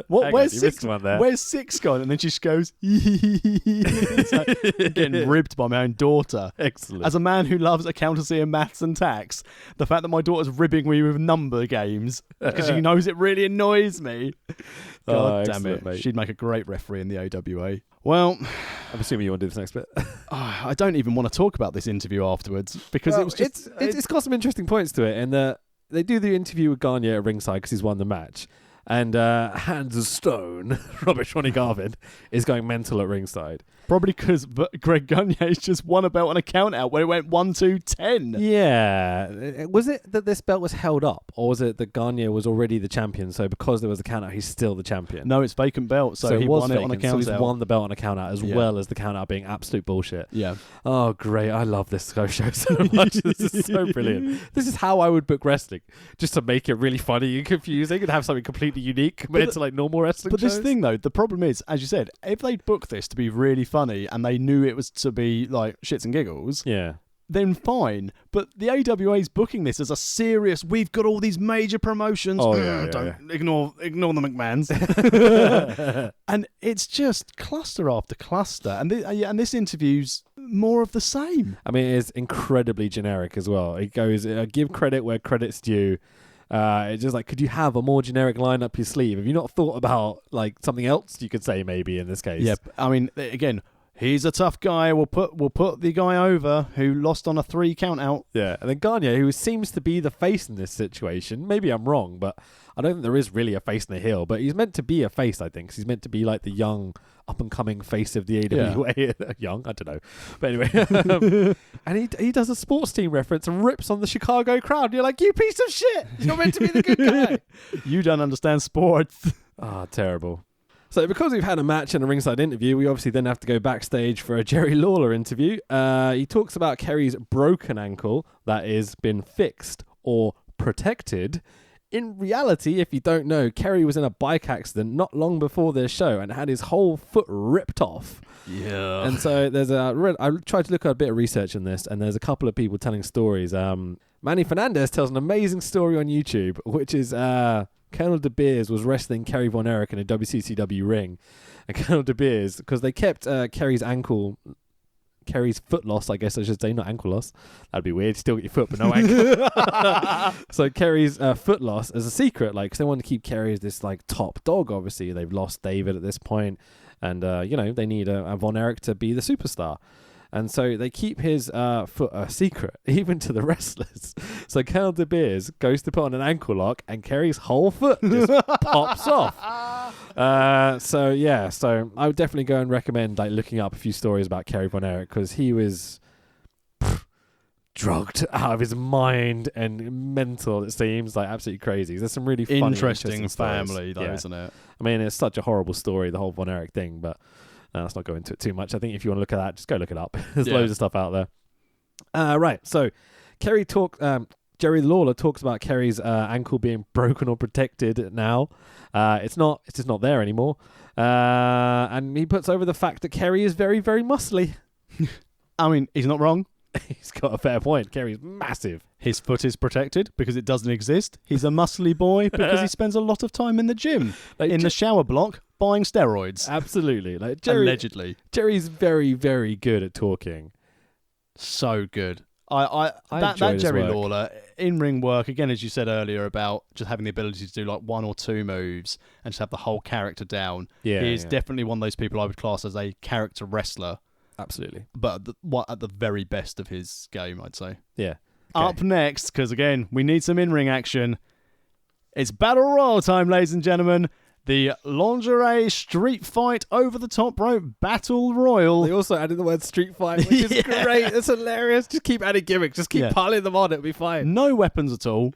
Where's 6? Where's 6 gone? And then she just goes, it's like getting ribbed by my own daughter. Excellent. As a man who loves accountancy and maths and tax, the fact that my daughter's ribbing me with number games because she knows it really annoys me. God damn it. Mate. She'd make a great referee in the AWA. Well, I'm assuming you want to do this next bit. I don't even want to talk about this interview afterwards because it was just... It's got some interesting points to it, and they do the interview with Gagne at ringside because he's won the match. And hands of stone, Rubbish Ronnie Garvin, is going mental at ringside. Probably because Greg Gagne's just won a belt on a count out where it went 1, 2, 10. Yeah. Was it that this belt was held up, or was it that Gagne was already the champion, so because there was a count out, he's still the champion? No, it's vacant belt, so he won it on a count out. So he's won the belt on a count out as well as the count out being absolute bullshit. Yeah. Oh, great. I love this show so much. This is so brilliant. This is how I would book wrestling, just to make it really funny and confusing and have something completely unique compared to like normal wrestling shows. This thing, though, the problem is, as you said, if they'd booked this to be really funny and they knew it was to be like shits and giggles, then fine. But the AWA's booking this as a serious, we've got all these major promotions. Ignore the McMahons. And it's just cluster after cluster. And this interview's more of the same. I mean, it's incredibly generic as well. It goes, give credit where credit's due. It's just like, could you have a more generic line up your sleeve? Have you not thought about like something else you could say maybe in this case? Yeah, I mean, again, he's a tough guy. We'll put the guy over who lost on a 3 count out. Yeah, and then Gagne, who seems to be the face in this situation. Maybe I'm wrong, but I don't think there is really a face and a heel. But he's meant to be a face, I think. 'Cause he's meant to be like the young, up-and-coming face of the AWA. Yeah. Young, I don't know. But anyway. And he does a sports team reference and rips on the Chicago crowd. And you're like, you piece of shit! You're meant to be the good guy. You don't understand sports. Terrible. So because we've had a match and a ringside interview, we obviously then have to go backstage for a Jerry Lawler interview. He talks about Kerry's broken ankle that is been fixed or protected. In reality, if you don't know, Kerry was in a bike accident not long before their show and had his whole foot ripped off. Yeah. And so I tried to look at a bit of research on this, and there's a couple of people telling stories. Manny Fernandez tells an amazing story on YouTube, which is Colonel De Beers was wrestling Kerry Von Erich in a WCCW ring. And Colonel De Beers, because they kept Kerry's foot loss, I guess I should say, not ankle loss. That'd be weird. Still get your foot, but no ankle. So Kerry's foot loss as a secret, like, because they want to keep Kerry as this like top dog. Obviously, they've lost David at this point, and they need a Von Erich to be the superstar. And so they keep his foot a secret, even to the wrestlers. So Colonel De Beers goes to put on an ankle lock, and Kerry's whole foot just pops off. So I would definitely go and recommend looking up a few stories about Kerry Von Erich, because he was drugged out of his mind and mental. It seems absolutely crazy. There's some really funny, interesting family, stories. isn't it? I mean, it's such a horrible story, the whole Von Erich thing, but let's not go into it too much. I think if you want to look at that, just go look it up. There's loads of stuff out there. Right, so Jerry Lawler talks about Kerry's ankle being broken or protected now. It's just not there anymore. And he puts over the fact that Kerry is very, very muscly. I mean, he's not wrong. He's got a fair point. Kerry's massive. His foot is protected because it doesn't exist. He's a muscly boy because he spends a lot of time in the gym, in the shower block, buying steroids. Absolutely. Allegedly. Jerry's very, very good at talking. So good. That Jerry Lawler in-ring work, again, as you said earlier, about just having the ability to do one or two moves and just have the whole character down. He is definitely one of those people I would class as a character wrestler. Absolutely. But at the very best of his game, I'd say. Yeah. Okay. Up next, because again, we need some in-ring action. It's Battle Royal time, ladies and gentlemen. The lingerie street fight over the top rope Battle Royal. They also added the word street fight, which is great. It's hilarious. Just keep adding gimmicks. Just keep piling them on. It'll be fine. No weapons at all.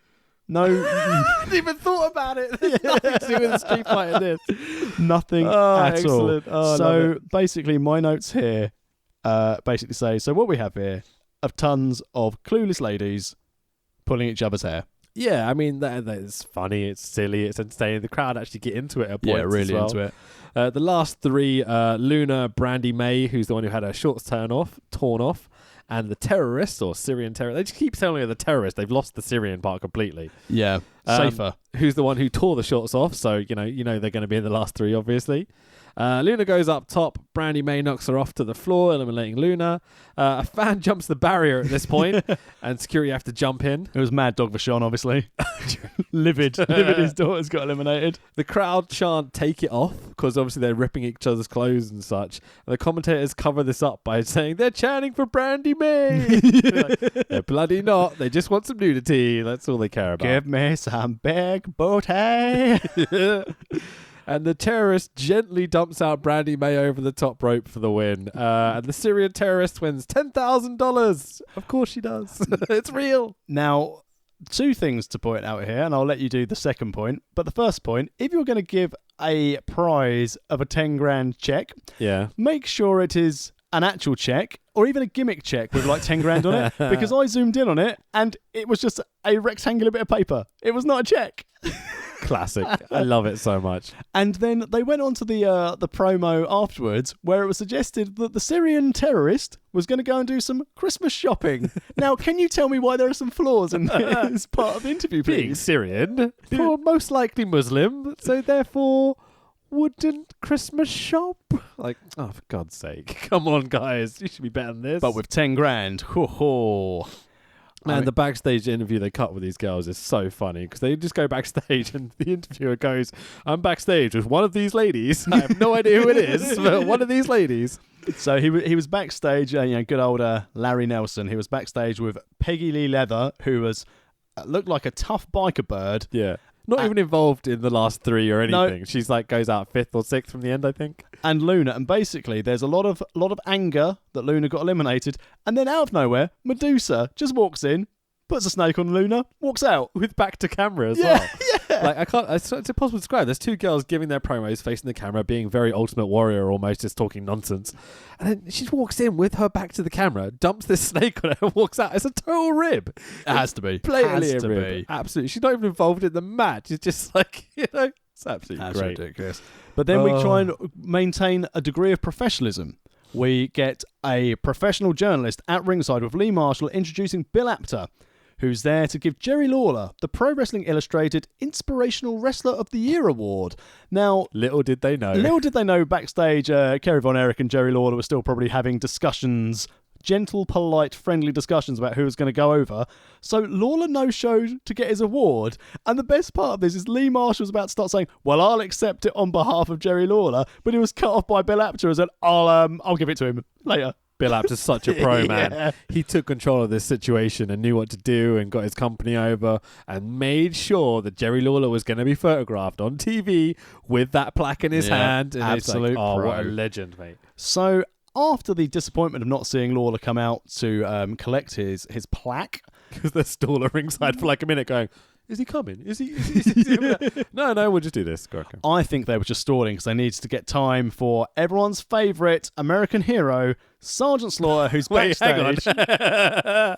No. I hadn't even thought about it. There's nothing to do with the street fight in this. Nothing at excellent. all. So basically, my notes here basically say, so what we have here are tons of clueless ladies pulling each other's hair. Yeah, I mean, that's funny, it's silly, it's entertaining. The crowd actually get into it at points. Yeah, really into it. The last three, Luna, Brandy May, who's the one who had her shorts torn off, and the terrorist, or Syrian terrorist. They just keep telling her the terrorist. They've lost the Syrian part completely. Yeah, safer. Who's the one who tore the shorts off, so you know they're going to be in the last three, obviously. Luna goes up top. Brandy May knocks her off to the floor, eliminating Luna. A fan jumps the barrier at this point, and security have to jump in. It was Mad Dog Vachon, obviously. Livid. His daughter's got eliminated. The crowd chant "Take it off" because obviously they're ripping each other's clothes and such. And the commentators cover this up by saying they're chanting for Brandy May. They're bloody not. They just want some nudity. That's all they care about. Give me some big booty. And the terrorist gently dumps out Brandy May over the top rope for the win. And the Syrian terrorist wins $10,000. Of course she does. It's real. Now, two things to point out here, and I'll let you do the second point. But the first point, if you're going to give a prize of a 10 grand check, make sure it is an actual check or even a gimmick check with 10 grand on it. Because I zoomed in on it and it was just a rectangular bit of paper. It was not a check. Classic. I love it so much. And then they went on to the promo afterwards where it was suggested that the Syrian terrorist was going to go and do some Christmas shopping. Now, can you tell me why there are some flaws in this part of the interview, please? Being Syrian, for most likely Muslim, so therefore wouldn't Christmas shop? Oh, for God's sake. Come on, guys. You should be better than this. But with 10 grand. Ho-ho. Man, the backstage interview they cut with these girls is so funny because they just go backstage and the interviewer goes, I'm backstage with one of these ladies. I have no idea who it is, but one of these ladies. So he was backstage, good old Larry Nelson. He was backstage with Peggy Lee Leather, who looked like a tough biker bird. Yeah. Not even involved in the last three or anything. No. She's goes out 5th or 6th from the end, I think. And Luna, and basically there's a lot of anger that Luna got eliminated, and then out of nowhere, Medusa just walks in, puts a snake on Luna, walks out with back to camera as well. Yeah. It's impossible to describe. There's two girls giving their promos facing the camera, being very Ultimate Warrior almost, just talking nonsense. And then she just walks in with her back to the camera, dumps this snake on her and walks out. It's a total rib. It has to be. Blatantly a rib. Absolutely. She's not even involved in the match. It's just it's absolutely That's great. Ridiculous. But then we try and maintain a degree of professionalism. We get a professional journalist at ringside with Lee Marshall introducing Bill Apter, who's there to give Jerry Lawler the Pro Wrestling Illustrated Inspirational Wrestler of the Year award. Now, little did they know backstage, Kerry Von Erich and Jerry Lawler were still probably having discussions, gentle, polite, friendly discussions about who was going to go over. So Lawler no-showed to get his award. And the best part of this is Lee Marshall was about to start saying, well, I'll accept it on behalf of Jerry Lawler, but he was cut off by Bill Apter and said, I'll give it to him later. Bill Apps is such a pro, man. He took control of this situation and knew what to do and got his company over and made sure that Jerry Lawler was going to be photographed on TV with that plaque in his hand. And absolute it's like, pro. what a legend, mate. So after the disappointment of not seeing Lawler come out to collect his plaque, because they're still at ringside for like a minute going, is he coming? Is he No, we'll just do this. Go on. I think they were just stalling because they needed to get time for everyone's favourite American hero, Sergeant Slaughter, who's backstage. Hang on.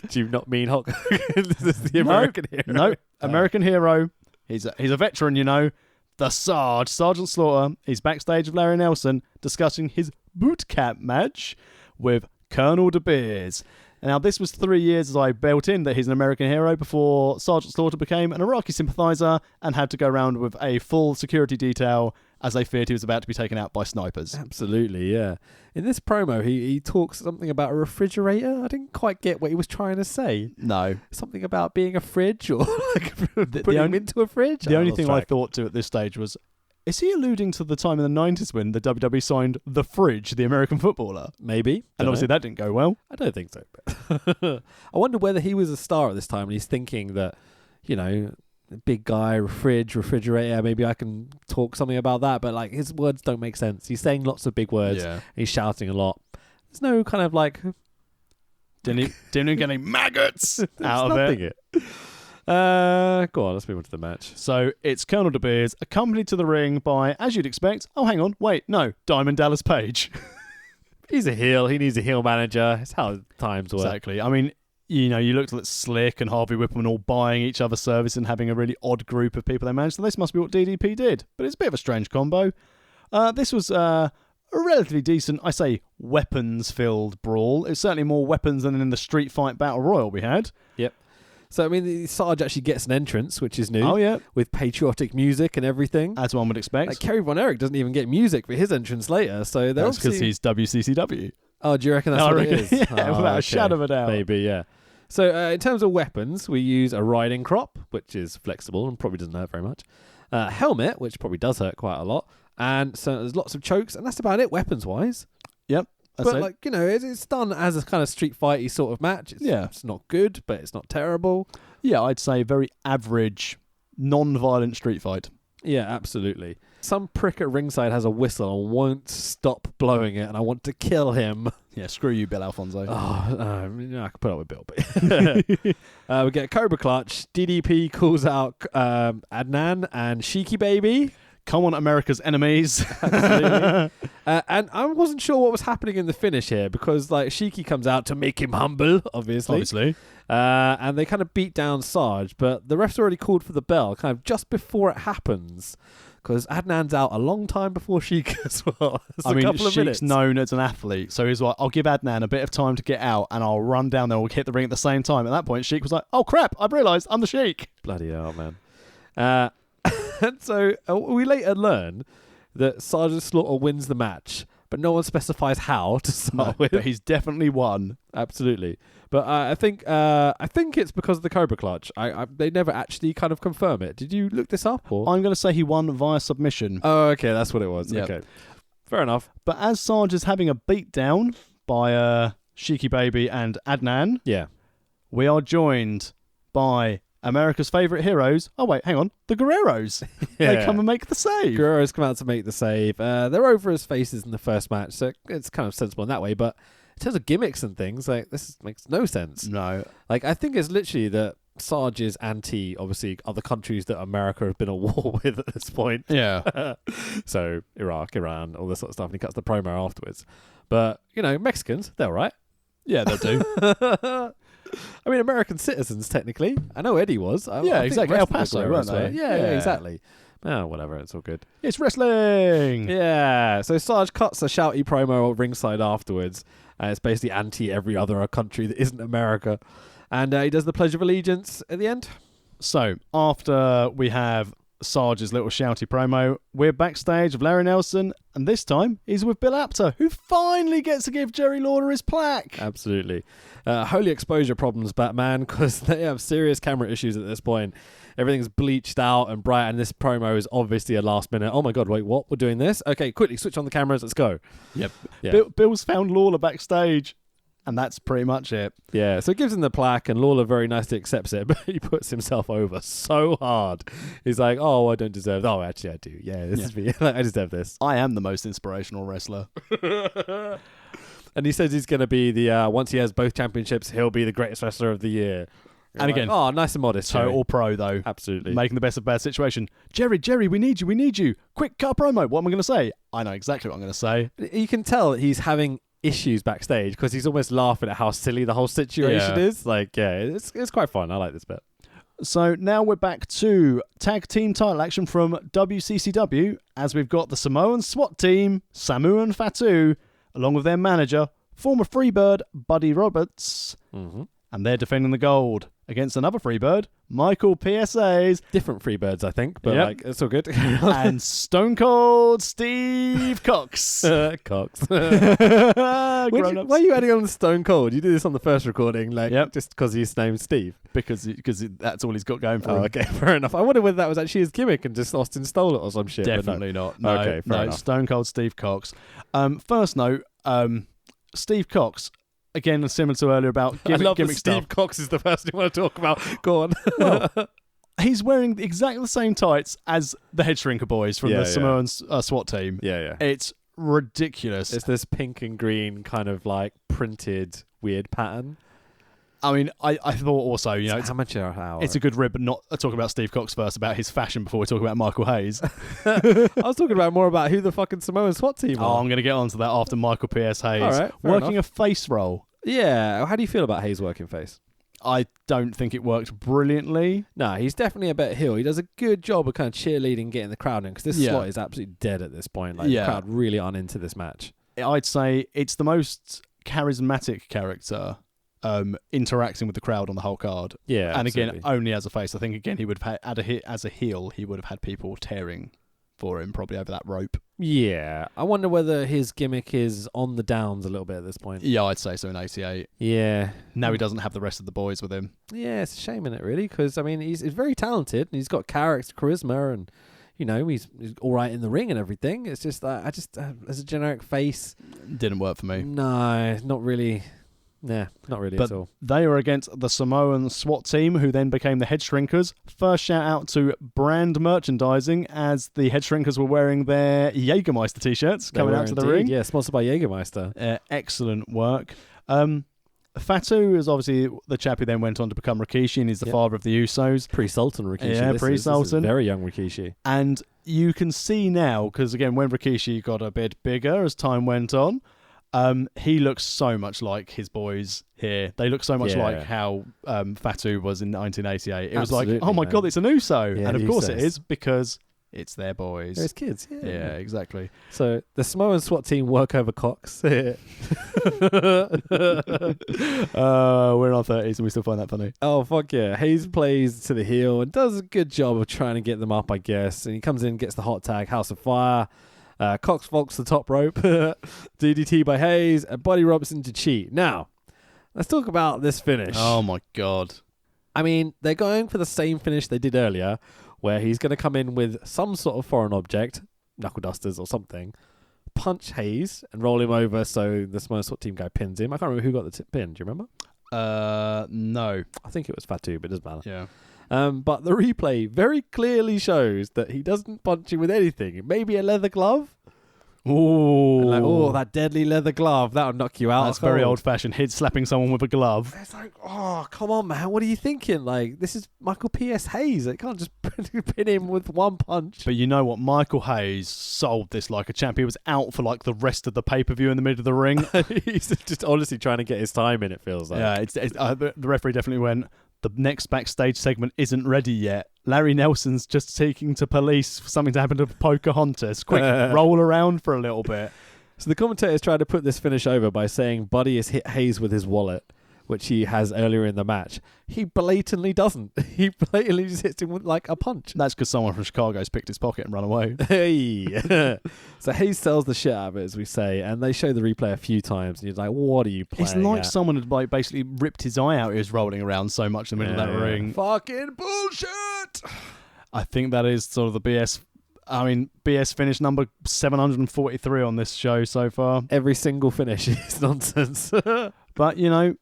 Do you not mean Hulk Hogan? This is the American hero. No, American hero. He's a veteran, you know. The Sergeant Slaughter. He's backstage with Larry Nelson discussing his boot camp match with Colonel De Beers. Now, this was 3 years as I built in that he's an American hero before Sergeant Slaughter became an Iraqi sympathiser and had to go around with a full security detail as they feared he was about to be taken out by snipers. Absolutely, yeah. In this promo, he talks something about a refrigerator. I didn't quite get what he was trying to say. No. Something about being a fridge or like putting him into a fridge? The only thing I thought to at this stage was, is he alluding to the time in the 90s when the WWE signed The Fridge, the American footballer? Maybe. And obviously that didn't go well. I don't think so. But I wonder whether he was a star at this time and he's thinking that, you know, big guy, refrigerator, maybe I can talk something about that. But like his words don't make sense. He's saying lots of big words. Yeah. He's shouting a lot. There's no kind of like... Didn't get any maggots out of it. Go on, let's move on to the match. So it's Colonel De Beers, accompanied to the ring by, as you'd expect, Diamond Dallas Page. He's a heel. He needs a heel manager. It's how times work. Exactly. I mean, you know, you looked at Slick and Harvey Whippleman all buying each other's service and having a really odd group of people they managed. So this must be what DDP did. But it's a bit of a strange combo. This was a relatively decent, I say, weapons-filled brawl. It's certainly more weapons than in the Street Fight Battle Royal we had. Yep. So, I mean, the Sarge actually gets an entrance, which is new. Oh, yeah. With patriotic music and everything. As one would expect. Like, Kerry Von Erich doesn't even get music for his entrance later. So that's because he's WCCW. Oh, do you reckon that's what it is? Yeah, without a shadow of a doubt. Maybe, yeah. So, in terms of weapons, we use a riding crop, which is flexible and probably doesn't hurt very much. Helmet, which probably does hurt quite a lot. And so there's lots of chokes, and that's about it, weapons-wise. Yep. But, like, you know, it's done as a kind of street fighty sort of match. It's not good, but it's not terrible. Yeah, I'd say very average, non-violent street fight. Yeah, absolutely. Some prick at ringside has a whistle and won't stop blowing it, and I want to kill him. Yeah, screw you, Bill Alfonso. I can put up with Bill. But we get Cobra Clutch. DDP calls out Adnan and Sheiky Baby. Come on, America's enemies. Absolutely. And I wasn't sure what was happening in the finish here because like Sheiky comes out to make him humble, obviously. And they kind of beat down Sarge, but the ref's already called for the bell kind of just before it happens because Adnan's out a long time before Sheik as well. I mean, Sheik's known as an athlete, so he's like, I'll give Adnan a bit of time to get out and I'll run down there, we'll hit the ring at the same time. At that point, Sheik was like, oh crap, I've realised I'm the Sheik. Bloody hell, man. And so we later learn that Sergeant Slaughter wins the match, but no one specifies how to start with. But he's definitely won. Absolutely. But I think it's because of the Cobra Clutch. They never actually kind of confirm it. Did you look this up? Or? I'm going to say he won via submission. Oh, okay, that's what it was. Yep. Okay, fair enough. But as Sarge is having a beatdown by Sheiky Baby and Adnan, we are joined by America's favourite heroes. Oh, wait, hang on. The Guerreros. They come and make the save. Guerreros come out to make the save. They're over as faces in the first match, so it's kind of sensible in that way. But in terms of gimmicks and things, like this makes no sense. No. Like, I think it's literally that Sarge is anti, obviously, other countries that America have been at war with at this point. Yeah. So, Iraq, Iran, all this sort of stuff. And he cuts the promo afterwards. But, you know, Mexicans, they're all right. Yeah, they do. I mean, American citizens, technically. I know Eddie was. Yeah, exactly. El Paso, weren't they? Yeah, exactly. Oh, whatever. It's all good. It's wrestling! Yeah. So Sarge cuts a shouty promo at ringside afterwards. It's basically anti every other country that isn't America. And he does the Pledge of Allegiance at the end. So, after we have Sarge's little shouty promo, we're backstage with Larry Nelson, and this time he's with Bill Apter, who finally gets to give Jerry Lawler his plaque. Absolutely. Holy exposure problems, Batman, because they have serious camera issues at this point. Everything's bleached out and bright, and this promo is obviously a last minute. Oh my God, wait, what? We're doing this? Okay, quickly switch on the cameras, let's go. Yep. Yeah. Bill's found Lawler backstage. And that's pretty much it. Yeah, so he gives him the plaque, and Lawler very nicely accepts it, but he puts himself over so hard. He's like, oh, I don't deserve that. Oh, actually, I do. Yeah, this is me. I deserve this. I am the most inspirational wrestler. And he says he's going to be the, once he has both championships, he'll be the greatest wrestler of the year. And again, oh, nice and modest. Total pro, though. Absolutely. Making the best of a bad situation. Jerry, we need you. Quick, cut a promo. What am I going to say? I know exactly what I'm going to say. You can tell he's having issues backstage because he's almost laughing at how silly the whole situation is. Like, yeah, it's quite fun. I like this bit. So now we're back to tag team title action from WCCW, as we've got the Samoan SWAT team, Samu and Fatu, along with their manager, former Freebird, Buddy Roberts, and they're defending the gold against another Freebird, Michael PSA's. Different Freebirds, I think, but like, it's all good. And Stone Cold Steve Cox. Cox. Why are you adding on the Stone Cold? You did this on the first recording, like, just because his name's Steve. Because that's all he's got going for him. Okay, fair enough. I wonder whether that was actually his gimmick and just Austin stole it or some shit. Definitely not. No, okay, fair enough. Stone Cold Steve Cox. First note, Steve Cox, again, similar to earlier about gimmick, I love gimmick that stuff. Steve Cox is the person you want to talk about. Go on. Well, he's wearing exactly the same tights as the Head Shrinker boys from the Samoan SWAT team. Yeah. It's ridiculous. It's this pink and green kind of like printed weird pattern. I mean, I thought also, you know, how much an hour? It's a good rib, but not talking about Steve Cox first, about his fashion before we talk about Michael Hayes. I was talking more about who the fucking Samoan SWAT team are. Oh, I'm going to get onto that after Michael P.S. Hayes. All right, working a face role. Yeah. How do you feel about Hayes working face? I don't think it worked brilliantly. No, he's definitely a better heel. He does a good job of kind of cheerleading, getting the crowd in, because this slot is absolutely dead at this point. Like, the crowd really aren't into this match. I'd say it's the most charismatic character interacting with the crowd on the whole card. Yeah, and absolutely. Again, only as a face. I think again he would have had as a heel, he would have had people tearing for him probably over that rope. Yeah, I wonder whether his gimmick is on the downs a little bit at this point. Yeah, I'd say so in 88. Yeah. Now he doesn't have the rest of the boys with him. Yeah, it's a shame in it really, because I mean he's very talented and he's got character, charisma, and you know he's all right in the ring and everything. It's just I just as a generic face, didn't work for me. No, not really. Nah, not really at all. They were against the Samoan SWAT team, who then became the Head Shrinkers. First shout out to brand merchandising, as the Head Shrinkers were wearing their Jägermeister t-shirts coming out to the ring. Yeah, sponsored by Jägermeister. Excellent work. Fatu is obviously the chap who then went on to become Rikishi, and he's the father of the Usos. Pre-Sultan Rikishi. Yeah, pre-Sultan. This is very young Rikishi. And you can see now, because again, when Rikishi got a bit bigger as time went on, he looks so much like his boys here. They look so much like how Fatu was in 1988. It was like, oh my God, it's an Uso. And of course it is, because it's their boys. They're his kids, Yeah, exactly. So the Samoan SWAT team work over Cox. We're in our 30s and we still find that funny. Oh, fuck yeah. Hayes plays to the heel and does a good job of trying to get them up, I guess. And he comes in, gets the hot tag, House of Fire. Cox vaults the top rope, DDT by Hayes, and Buddy Robinson to cheat. Now, let's talk about this finish. Oh my God. I mean, they're going for the same finish they did earlier, where he's going to come in with some sort of foreign object, knuckle dusters or something, punch Hayes and roll him over so the Samoan SWAT team guy pins him. I can't remember who got the pin. Do you remember? No. I think it was Fatu, but it doesn't matter. Yeah. But the replay very clearly shows that he doesn't punch him with anything. Maybe a leather glove. Ooh. Like, oh, that deadly leather glove. That'll knock you out. That's very old-fashioned. He'd slapping someone with a glove. It's like, oh, come on, man. What are you thinking? Like, this is Michael P.S. Hayes. They can't just pin him with one punch. But you know what? Michael Hayes sold this like a champ. He was out for like the rest of the pay-per-view in the middle of the ring. He's just honestly trying to get his time in, it feels like. Yeah, the referee definitely went, the next backstage segment isn't ready yet. Larry Nelson's just seeking to police for something to happen to Pocahontas. Quick, roll around for a little bit. So the commentators tried to put this finish over by saying Buddy has hit Hayes with his wallet, which he has earlier in the match, he blatantly doesn't. He blatantly just hits him with like a punch. That's because someone from Chicago's picked his pocket and run away. Hey. So Hayes sells the shit out of it, as we say, and they show the replay a few times, and you're like, what are you playing It's like at? someone had like basically ripped his eye out. He was rolling around so much in the middle of that ring. Fucking bullshit! I think that is sort of the BS. I mean, BS finish number 743 on this show so far. Every single finish is nonsense. But, you know,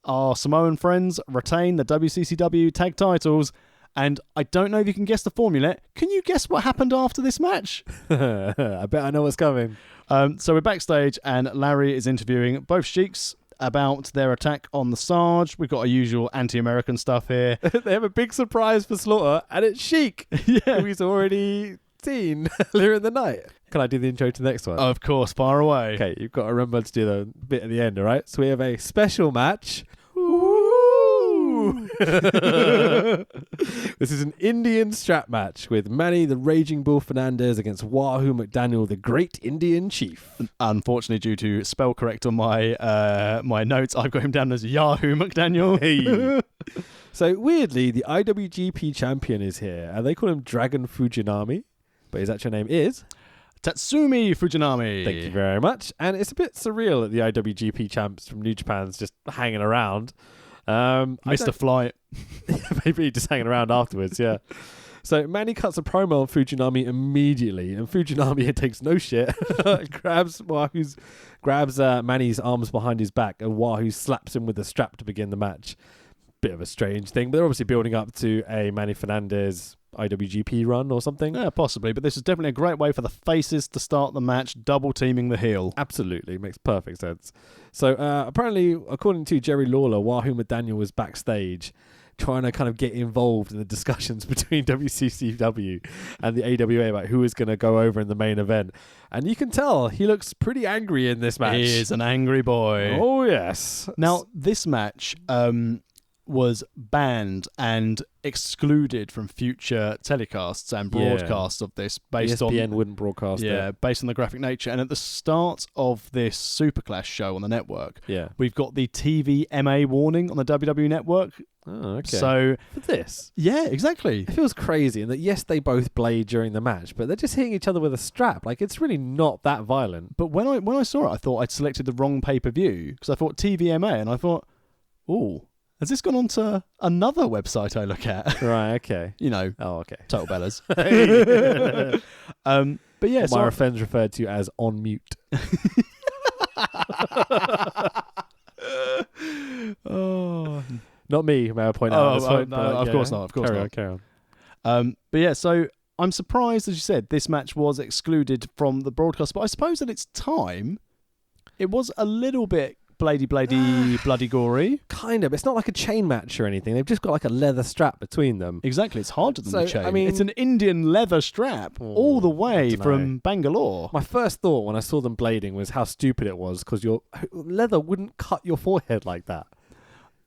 our Samoan friends retain the WCCW tag titles. And I don't know if you can guess the formula. Can you guess what happened after this match? I bet I know what's coming. So we're backstage and Larry is interviewing both Sheiks about their attack on the Sarge. We've got our usual anti-American stuff here. They have a big surprise for Slaughter, and it's Sheik, who he's already seen earlier in the night. Can I do the intro to the next one? Of course, far away. Okay, you've got to remember to do the bit at the end, all right? So we have a special match. This is an Indian strap match with Manny the Raging Bull Fernandez against Wahoo McDaniel, the Great Indian Chief. Unfortunately, due to spell correct on my my notes, I've got him down as Yahoo McDaniel. Hey. So weirdly, the IWGP champion is here, and they call him Dragon Fujinami, but his actual name is Tatsumi Fujinami. Thank you very much. And it's a bit surreal that the IWGP champs from New Japan's just hanging around. Missed a flight. Maybe just hanging around afterwards, yeah. So Manny cuts a promo on Fujinami immediately, and Fujinami takes no shit, grabs Manny's arms behind his back, and Wahoo slaps him with the strap to begin the match. Bit of a strange thing, but they're obviously building up to a Manny Fernandez IWGP run or something. Yeah, possibly, but this is definitely a great way for the faces to start the match, double teaming the heel. Absolutely, makes perfect sense. So apparently, according to Jerry Lawler, Wahoo McDaniel was backstage trying to kind of get involved in the discussions between WCCW and the AWA about who is going to go over in the main event. And you can tell he looks pretty angry in this match. He is an angry boy. Oh, yes. Now, this match was banned and excluded from future telecasts and broadcasts of this based on ESPN wouldn't broadcast it. Based on the graphic nature. And at the start of this SuperClash show on the network, we've got the TVMA warning on the WWE network. Oh, okay. So for this, yeah, exactly. It feels crazy, and that yes, they both blade during the match, but they're just hitting each other with a strap. Like it's really not that violent. But when I saw it, I thought I'd selected the wrong pay-per-view because I thought TVMA, and I thought, oh. Has this gone on to another website I look at? Right, okay. You know. Oh, okay. Total Bellas. But yeah, my friends referred to as on mute. Oh, not me, may I point out. No, of course not. Of course not. Carry on. But yeah, so I'm surprised, as you said, this match was excluded from the broadcast. But I suppose at its time, it was a little bit bladey, bloody gory. Kind of. It's not like a chain match or anything. They've just got like a leather strap between them. Exactly. It's harder than the chain. I mean, it's an Indian leather strap all the way from Bangalore. My first thought when I saw them blading was how stupid it was because your leather wouldn't cut your forehead like that.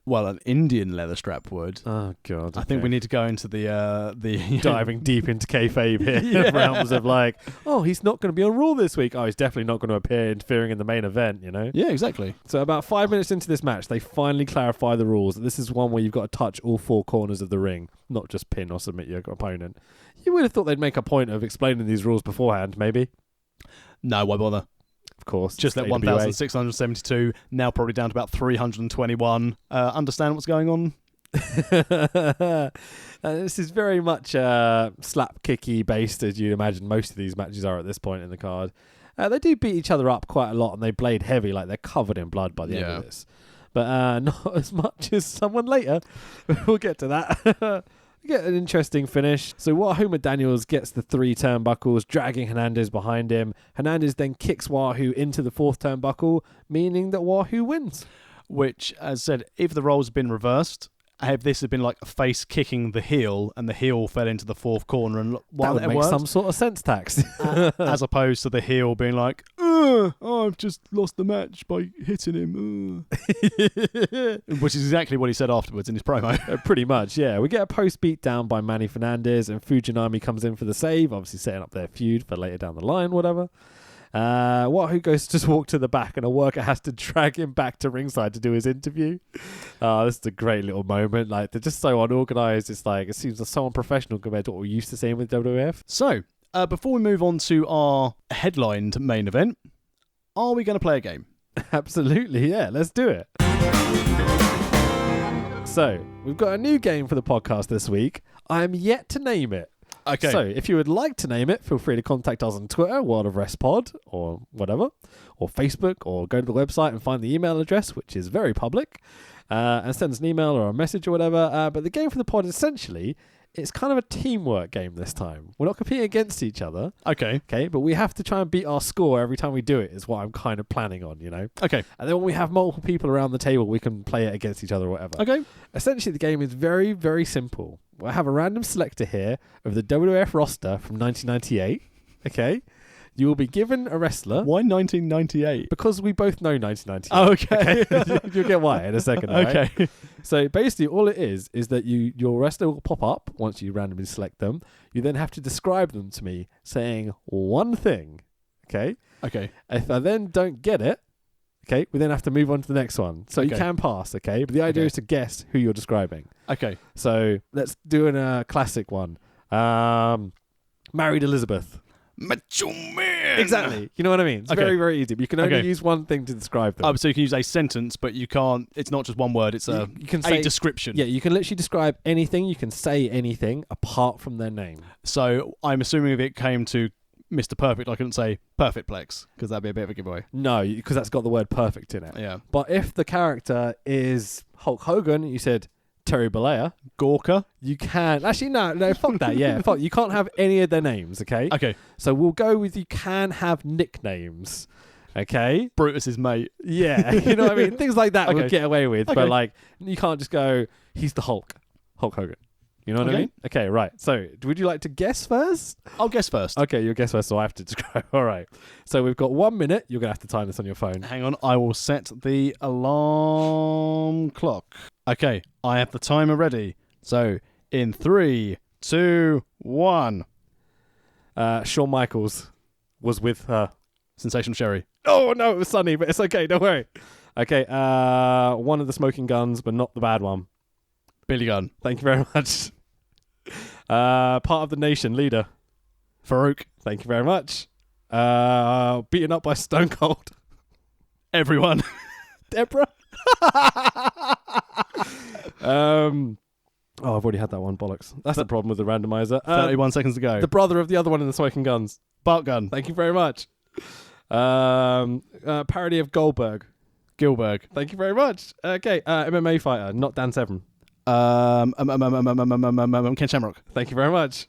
Well, an Indian leather strap would. Oh, God. I think we need to go into the diving deep into kayfabe here. Realms of like, oh, he's not going to be on Raw this week. Oh, he's definitely not going to appear interfering in the main event, you know? Yeah, exactly. So about 5 minutes into this match, they finally clarify the rules. This is one where you've got to touch all four corners of the ring, not just pin or submit your opponent. You would have thought they'd make a point of explaining these rules beforehand, maybe. No, why bother? Of course. Just at 1,672, now probably down to about 321. Understand what's going on? This is very much slap kicky based, as you'd imagine most of these matches are at this point in the card. They do beat each other up quite a lot, and they blade heavy, like they're covered in blood by the end of this. But not as much as someone later. We'll get to that. Get an interesting finish. So Wahoo McDaniels gets the 3 turnbuckles, dragging Hernandez behind him. Hernandez then kicks Wahoo into the 4th turnbuckle, meaning that Wahoo wins. Which, as said, if the roles had been reversed, if this had been like a face kicking the heel and the heel fell into the 4th corner and that would make some sort of sense, Tax. As opposed to the heel being like, I've just lost the match by hitting him. Which is exactly what he said afterwards in his promo. Pretty much, yeah. We get a post beat down by Manny Fernandez and Fujinami comes in for the save, obviously setting up their feud for later down the line, whatever. Who goes to just walk to the back and a worker has to drag him back to ringside to do his interview. This is a great little moment. Like, they're just so unorganized. It's like, it seems so unprofessional compared to what we're used to seeing with WWF. So, before we move on to our headlined main event, are we going to play a game? Absolutely, yeah. Let's do it. So, we've got a new game for the podcast this week. I am yet to name it. Okay. So, if you would like to name it, feel free to contact us on Twitter, World of Rest Pod, or whatever, or Facebook, or go to the website and find the email address, which is very public, and send us an email or a message or whatever. But the game for the pod, essentially, it's kind of a teamwork game this time. We're not competing against each other. Okay. Okay, but we have to try and beat our score every time we do it, is what I'm kind of planning on, you know? Okay. And then when we have multiple people around the table, we can play it against each other or whatever. Okay. Essentially, the game is very, very simple. I have a random selector here of the WWF roster from 1998. Okay? You will be given a wrestler. Why 1998? Because we both know 1998. Oh, okay. You'll get why in a second. Right? Okay. So basically, all it is that your wrestler will pop up once you randomly select them. You then have to describe them to me, saying one thing. Okay? Okay. If I then don't get it, okay, we then have to move on to the next one. So you can pass, okay? But the idea is to guess who you're describing. Okay. So let's do a classic one. Married Elizabeth. Macho Man. Exactly. You know what I mean? It's very, very easy. But you can only use one thing to describe them. So you can use a sentence, but you can't. It's not just one word. It's you can say, a description. Yeah, you can literally describe anything. You can say anything apart from their name. So I'm assuming if it came to Mr. Perfect, I couldn't say Perfectplex because that'd be a bit of a giveaway. No, because that's got the word perfect in it. Yeah. But if the character is Hulk Hogan, you said Terry Bollea, Gorka. You can actually no, fuck that. Yeah, fuck. You can't have any of their names. Okay. Okay. So we'll go with you can have nicknames. Okay. Brutus's mate. Yeah, you know what I mean. Things like that we'll get away with, but like you can't just go. He's the Hulk Hogan. You know what I mean? Okay, right. So, would you like to guess first? I'll guess first. Okay, you'll guess first, so I have to describe. All right. So, we've got 1 minute. You're going to have to time this on your phone. Hang on. I will set the alarm clock. Okay, I have the timer ready. So, in 3, 2, 1. Shawn Michaels was with her. Sensational Sherry. Oh, no, it was Sunny, but it's okay. Don't worry. Okay, one of the smoking guns, but not the bad one. Billy Gunn. Thank you very much. Part of the Nation leader. Farouk. Thank you very much. Beaten up by Stone Cold. Everyone. Deborah. I've already had that one. Bollocks. That's the problem with the randomizer. 31 seconds to go. The brother of the other one in the smoking guns. Bart Gunn. Thank you very much. Parody of Goldberg. Gilberg. Thank you very much. Okay. MMA fighter, not Dan Severn. Ken Shamrock. Thank you very much.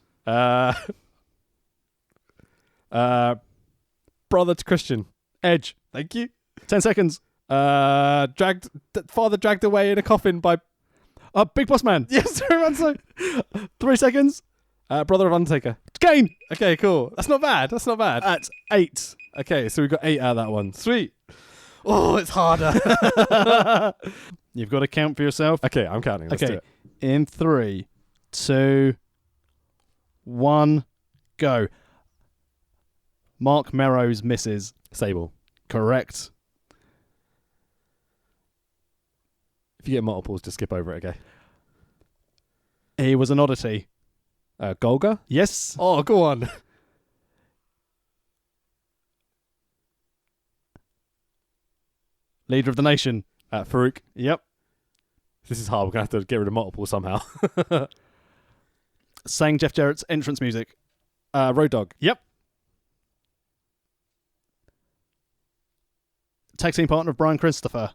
Brother to Christian. Edge. Thank you. 10 seconds. Father dragged away in a coffin by Big Boss Man. Yes, everyone. So 3 seconds. Brother of Undertaker. Kane. Okay, cool. That's not bad. At 8. Okay, so we got 8 out of that one. Sweet. Oh, it's harder. You've got to count for yourself. Okay, I'm counting. Let's do it. In 3, 2, 1, go. Mark Merrow's missus. Sable. Correct. If you get multiples, just skip over it, okay? He was an oddity. Golga? Yes. Oh, go on. Leader of the Nation. Farouk. Yep. This is hard. We're going to have to get rid of multiples somehow. Sang Jeff Jarrett's entrance music. Road Dogg. Yep. Tag team partner of Brian Christopher.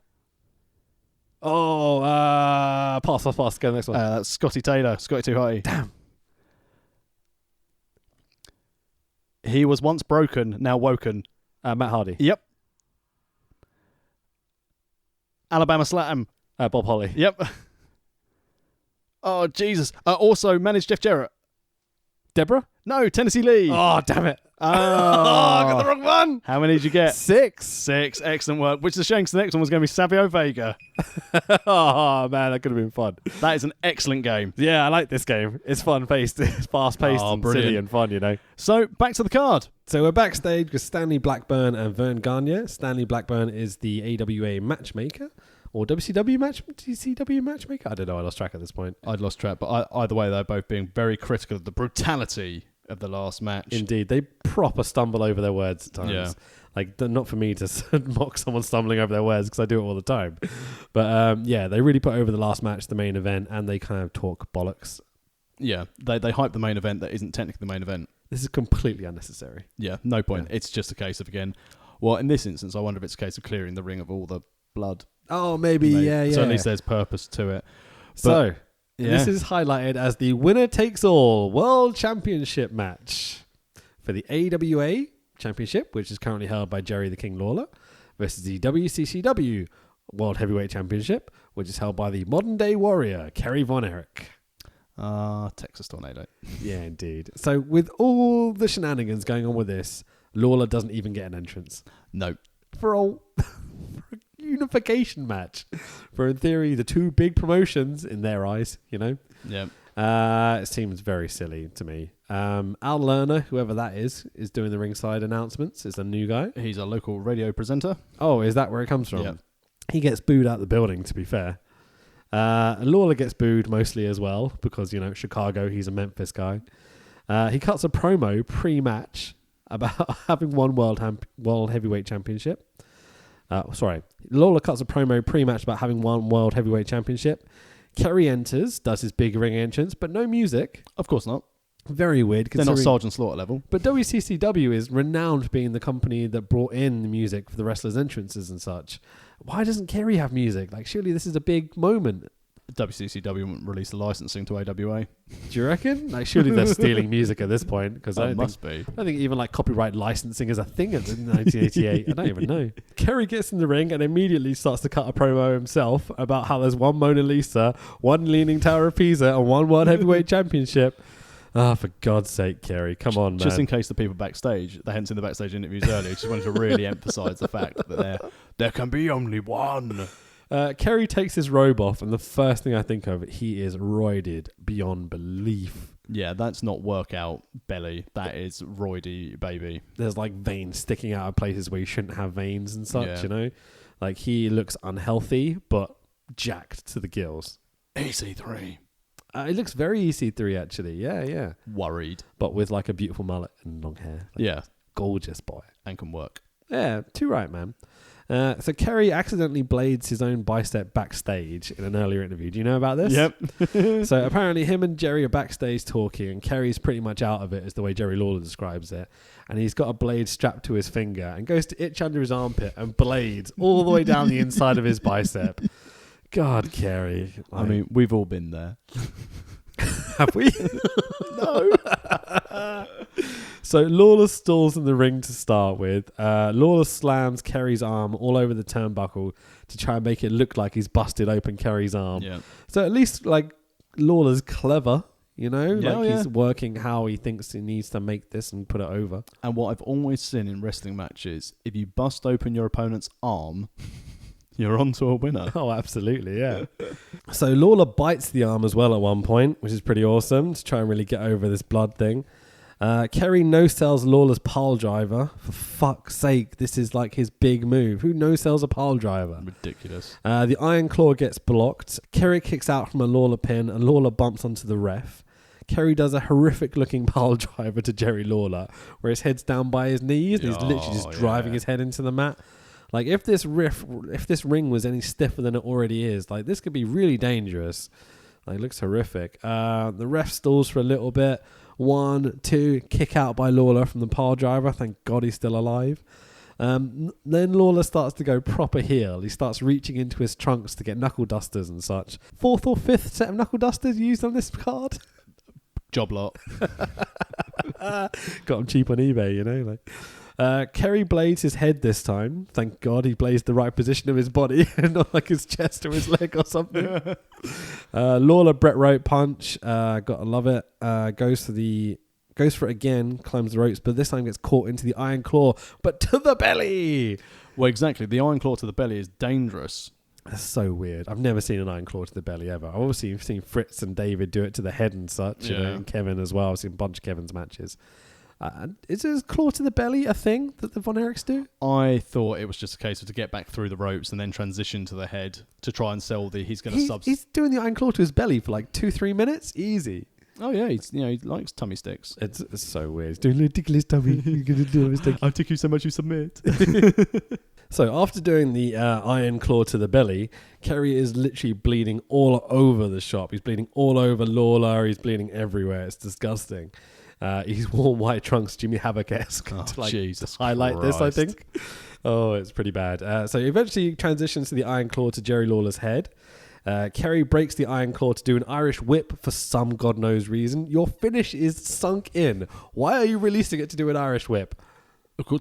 Oh, pass. Go to the next one. That's Scotty Taylor. Scotty Too Hotty. Damn. He was once broken, now woken. Matt Hardy. Yep. Alabama Slam. Bob Holly. Yep. Oh, Jesus. Also managed Jeff Jarrett. Deborah? No, Tennessee Lee. Oh, damn it. I got the wrong one. How many did you get? 6. 6. Excellent work. Which is a shame, because the next one was going to be Savio Vega. Oh, man, that could have been fun. That is an excellent game. Yeah, I like this game. It's fun-paced. It's fast-paced and brilliant. silly and fun, you know. So, back to the card. So we're backstage with Stanley Blackburn and Vern Gagne. Stanley Blackburn is the AWA matchmaker. Or WCW matchmaker? I don't know. I lost track at this point. I'd lost track, but either way, they're both being very critical of the brutality of the last match. Indeed. They proper stumble over their words at times. Yeah. Like, not for me to mock someone stumbling over their words, because I do it all the time. But, yeah, they really put over the last match, the main event, and they kind of talk bollocks. Yeah, they hype the main event that isn't technically the main event. This is completely unnecessary. Yeah, no point. Yeah. It's just a case of, again, well, in this instance, I wonder if it's a case of clearing the ring of all the blood. Oh, maybe. Yeah. So at least there's purpose to it. So, this is highlighted as the winner-takes-all World Championship match for the AWA Championship, which is currently held by Jerry the King Lawler, versus the WCCW World Heavyweight Championship, which is held by the modern-day warrior, Kerry Von Erich. Texas Tornado. Yeah, indeed. So with all the shenanigans going on with this, Lawler doesn't even get an entrance. No. For a unification match. For, in theory, the two big promotions in their eyes, you know? Yeah. It seems very silly to me. Al Lerner, whoever that is doing the ringside announcements. Is a new guy. He's a local radio presenter. Oh, is that where it comes from? Yeah. He gets booed out the building, to be fair. Lawler gets booed mostly as well because, you know, Chicago, he's a Memphis guy. He cuts a promo pre-match about having won World Heavyweight Championship. Lawler cuts a promo pre-match about having won World Heavyweight Championship. Kerry enters, does his big ring entrance, but no music. Of course not. Very weird. They're not Sergeant Slaughter level. But WCCW is renowned for being the company that brought in the music for the wrestlers' entrances and such. Why doesn't Kerry have music? Like, surely this is a big moment. WCCW wouldn't release the licensing to AWA. Do you reckon? Like, surely they're stealing music at this point. Because I don't think even like copyright licensing is a thing in 1988. I don't even know. Kerry gets in the ring and immediately starts to cut a promo himself about how there's one Mona Lisa, one Leaning Tower of Pisa, and one World Heavyweight Championship. Ah, for God's sake, Kerry. Come on, man. Just in case the people backstage, they hadn't seen the backstage interviews earlier, just wanted to really emphasise the fact that there can be only one. Kerry takes his robe off, and the first thing I think of, he is roided beyond belief. Yeah, that's not workout belly. That is roidy, baby. There's like veins sticking out of places where you shouldn't have veins and such, you know? Like, he looks unhealthy, but jacked to the gills. EC3. It looks very EC3, actually. Yeah. Worried. But with like a beautiful mullet and long hair. Like, gorgeous boy. And can work. Yeah, too right, man. So Kerry accidentally blades his own bicep backstage in an earlier interview. Do you know about this? Yep. So apparently him and Jerry are backstage talking, and Kerry's pretty much out of it, is the way Jerry Lawler describes it. And he's got a blade strapped to his finger and goes to itch under his armpit and blades all the way down the inside of his bicep. God, Kerry. I mean, we've all been there. Have we? No. So Lawler stalls in the ring to start with. Lawler slams Kerry's arm all over the turnbuckle to try and make it look like he's busted open Kerry's arm. Yeah. So at least like Lawler's clever, you know? He's working how he thinks he needs to make this and put it over. And what I've always seen in wrestling matches, if you bust open your opponent's arm, you're on to a winner. Oh, absolutely, yeah. So Lawler bites the arm as well at one point, which is pretty awesome, to try and really get over this blood thing. Kerry no-sells Lawler's pile driver. For fuck's sake, this is like his big move. Who no-sells a pile driver? Ridiculous. The Iron Claw gets blocked. Kerry kicks out from a Lawler pin, and Lawler bumps onto the ref. Kerry does a horrific-looking pile driver to Jerry Lawler, where his head's down by his knees, and he's literally just driving his head into the mat. Like, if this ring was any stiffer than it already is, like, this could be really dangerous. Like, it looks horrific. The ref stalls for a little bit. 1, 2, kick out by Lawler from the pile driver. Thank God he's still alive. Then Lawler starts to go proper heel. He starts reaching into his trunks to get knuckle dusters and such. 4th or 5th set of knuckle dusters used on this card. Job lot. Got them cheap on eBay, you know, like. Kerry blades his head this time. Thank God he blades the right position of his body and not like his chest or his leg or something. Lawler Bret Rope punch. Gotta love it. Goes for the goes for it again, climbs the ropes, but this time gets caught into the iron claw, but to the belly. Well, exactly. The iron claw to the belly is dangerous. That's so weird. I've never seen an iron claw to the belly ever. I've obviously seen Fritz and David do it to the head and such, you know, and Kevin as well. I've seen a bunch of Kevin's matches. Is a claw to the belly a thing that the Von Erichs do? I thought it was just a case of to get back through the ropes and then transition to the head to try and sell the. He's doing the iron claw to his belly for like 2-3 minutes, easy. Oh yeah, he likes tummy sticks. It's so weird. He's doing a ridiculous tummy. You're gonna do it. I'll take you so much you submit. So after doing the iron claw to the belly, Kerry is literally bleeding all over the shop. He's bleeding all over Lawler. He's bleeding everywhere. It's disgusting. He's worn white trunks, Jimmy Havoc-esque, to highlight Christ. this, I think. Oh, it's pretty bad. So he eventually transitions to the iron claw to Jerry Lawler's head. Kerry breaks the iron claw to do an Irish whip for some God knows reason. Your finish is sunk in. Why are you releasing it to do an Irish whip?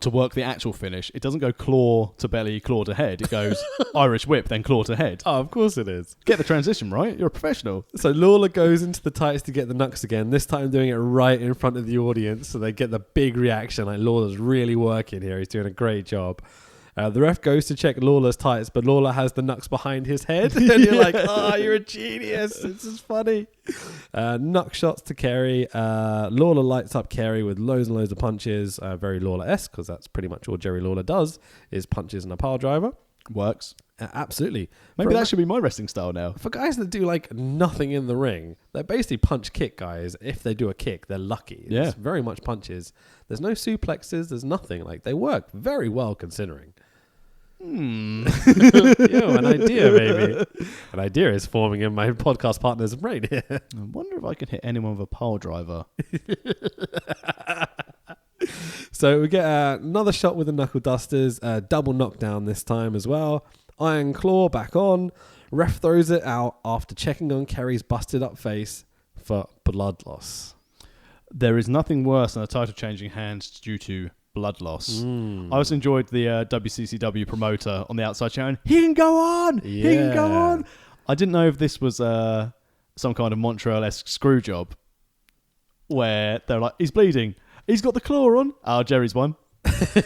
To work the actual finish. It doesn't go claw to belly, claw to head. It goes Irish whip, then claw to head. Oh, of course it is. Get the transition right. You're a professional. So Lawler goes into the tights to get the knucks again, this time doing it right in front of the audience so they get the big reaction. Like, Lawler's really working here. He's doing a great job. The ref goes to check Lawler's tights, but Lawler has the knucks behind his head. And you're like, oh, you're a genius. This is funny. Knuck shots to Kerry. Lawler lights up Kerry with loads and loads of punches. Very Lawler-esque, because that's pretty much all Jerry Lawler does, is punches and a pile driver. Works. Absolutely. Maybe that should be my wrestling style now. For guys that do like nothing in the ring, they're basically punch kick guys. If they do a kick, they're lucky. Yeah. It's very much punches. There's no suplexes. There's nothing. Like, they work very well considering. An idea, maybe. An idea is forming in my podcast partner's brain here. I wonder if I can hit anyone with a pile driver. So we get another shot with the knuckle dusters, double knockdown this time as well. Iron claw back on. Ref throws it out after checking on Kerry's busted up face for blood loss. There is nothing worse than a title changing hands due to blood loss. I also enjoyed the WCCW promoter on the outside shouting, "He can go on! Yeah. He can go on!" I didn't know if this was some kind of Montreal-esque screw job where they're like, he's bleeding. He's got the claw on. Oh, Jerry's won.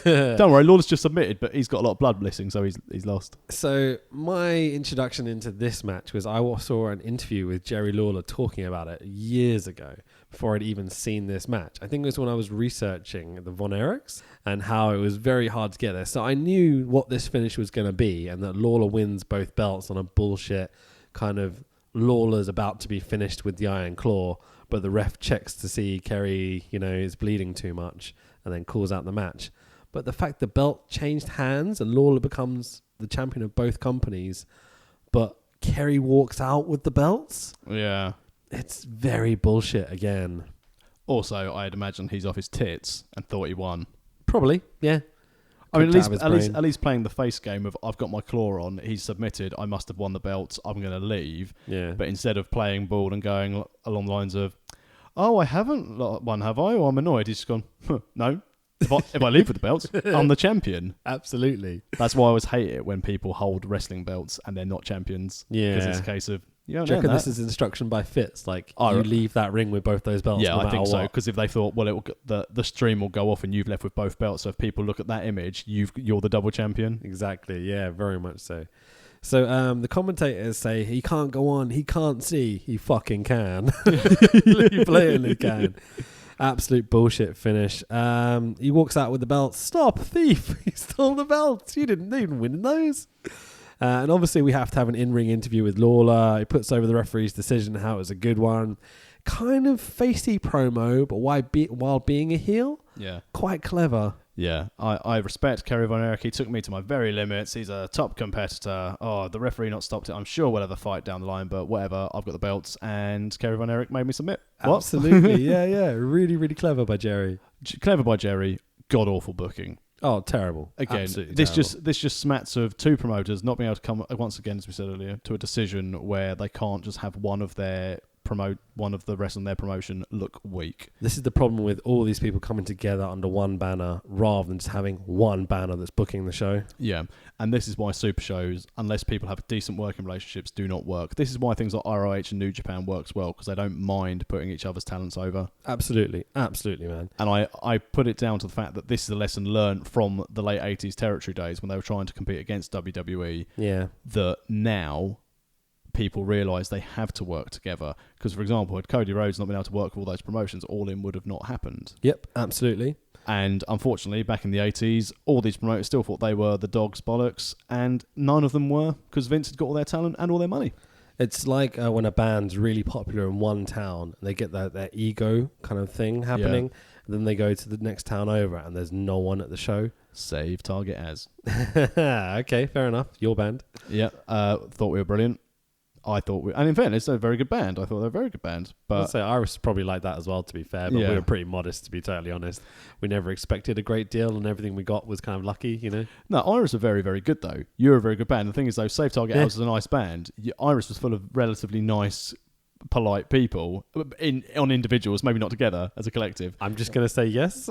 Don't worry, Lawler's just submitted, but he's got a lot of blood missing, so he's lost. So my introduction into this match was I saw an interview with Jerry Lawler talking about it years ago, before I'd even seen this match. I think it was when I was researching the Von Erichs and how it was very hard to get there. So I knew what this finish was going to be, and that Lawler wins both belts on a bullshit kind of Lawler's about to be finished with the iron claw, but the ref checks to see Kerry, is bleeding too much and then calls out the match. But the fact the belt changed hands and Lawler becomes the champion of both companies, but Kerry walks out with the belts. Yeah. It's very bullshit again. Also, I'd imagine he's off his tits and thought he won. Probably, yeah. I mean, at least playing the face game of I've got my claw on, he's submitted, I must have won the belt, I'm going to leave. Yeah. But instead of playing ball and going along the lines of, oh, I haven't won, have I? Or I'm annoyed. He's just gone, no. If I leave with the belts, I'm the champion. Absolutely. That's why I always hate it when people hold wrestling belts and they're not champions. Yeah. Because it's a case of, Do you reckon this is instruction by Fitz? Like, you leave that ring with both those belts. Yeah, no I think so. what. Because if they thought, well, the stream will go off and you've left with both belts, so if people look at that image, you're the double champion. Exactly. Yeah, very much so. So the commentators say he can't go on, he can't see, he fucking can. He blatantly can. Absolute bullshit finish. He walks out with the belts. Stop, thief! He stole the belts. You didn't win those. And obviously we have to have an in-ring interview with Lawler. He puts over the referee's decision, how it was a good one. Kind of facey promo, but while being a heel? Yeah. Quite clever. Yeah, I respect Kerry Von Erich. He took me to my very limits. He's a top competitor. Oh, the referee not stopped it. I'm sure we'll have a fight down the line, but whatever. I've got the belts, and Kerry Von Erich made me submit. Absolutely, yeah. Really, really clever by Jerry. Clever by Jerry. God awful booking. Oh, terrible. Again, absolutely this terrible. just smacks of two promoters not being able to come, once again, as we said earlier, to a decision where they can't just have one of their one of the wrestlers in their promotion look weak. This is the problem with all these people coming together under one banner rather than just having one banner that's booking the show. Yeah, and this is why super shows, unless people have decent working relationships, do not work. This is why things like ROH and New Japan works well, because they don't mind putting each other's talents over. Absolutely, man. And I put it down to the fact that this is a lesson learned from the late 80s territory days when they were trying to compete against WWE. Yeah. That now people realise they have to work together. Because, for example, had Cody Rhodes not been able to work with all those promotions, All In would have not happened. Yep, absolutely. And unfortunately, back in the 80s, all these promoters still thought they were the dog's bollocks, and none of them were, because Vince had got all their talent and all their money. It's like when a band's really popular in one town, and they get their ego kind of thing happening, and then they go to the next town over, and there's no one at the show. Save Target as. Okay, fair enough. Your band. Yeah, thought we were brilliant. And in fairness, they're a very good band. I thought they were a very good band. But I'd say Iris is probably like that as well, to be fair. But we were pretty modest, to be totally honest. We never expected a great deal, and everything we got was kind of lucky, you know. No, Iris are very, very good though. You're a very good band. The thing is, though, Save Target House is a nice band. Iris was full of relatively nice, polite people on individuals, maybe not together as a collective. I'm just gonna say yes.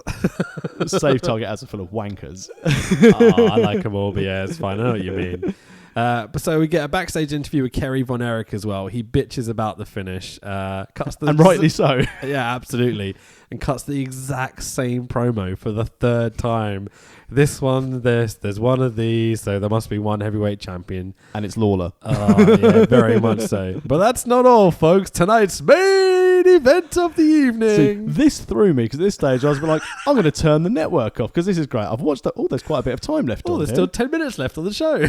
Save Target House are full of wankers. I like them all, but yeah, it's fine. I know what you mean. But so we get a backstage interview with Kerry von Erich as well. He bitches about the finish, cuts the and rightly so. Yeah, absolutely, and cuts the exact same promo for the third time. This one, there's one of these, so there must be one heavyweight champion, and it's Lawler. Oh, yeah, very much so. But that's not all, folks. Tonight's main event of the evening. See, this threw me because at this stage I was like, I'm going to turn the network off because this is great. I've watched that. Oh, there's quite a bit of time left. There's still 10 minutes left on the show.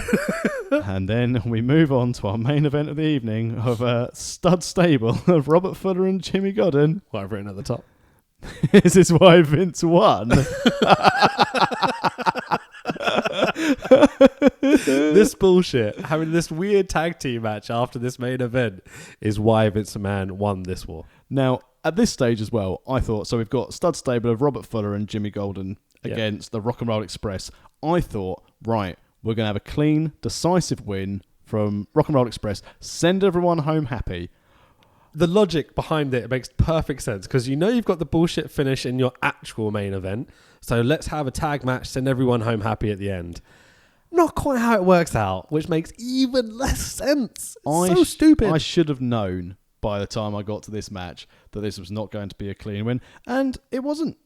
And then we move on to our main event of the evening of a stud stable of Robert Fuller and Jimmy Godden. What I've written at the top. This is why Vince won. This bullshit, having this weird tag team match after this main event, is why Vince McMahon won this war. Now, at this stage as well, I thought, so we've got stud stable of Robert Fuller and Jimmy Golden against the Rock and Roll Express. I thought, right, we're going to have a clean, decisive win from Rock and Roll Express. Send everyone home happy. The logic behind it makes perfect sense because you know you've got the bullshit finish in your actual main event. So let's have a tag match, send everyone home happy at the end. Not quite how it works out, which makes even less sense. So stupid. I should have known by the time I got to this match that this was not going to be a clean win, and it wasn't.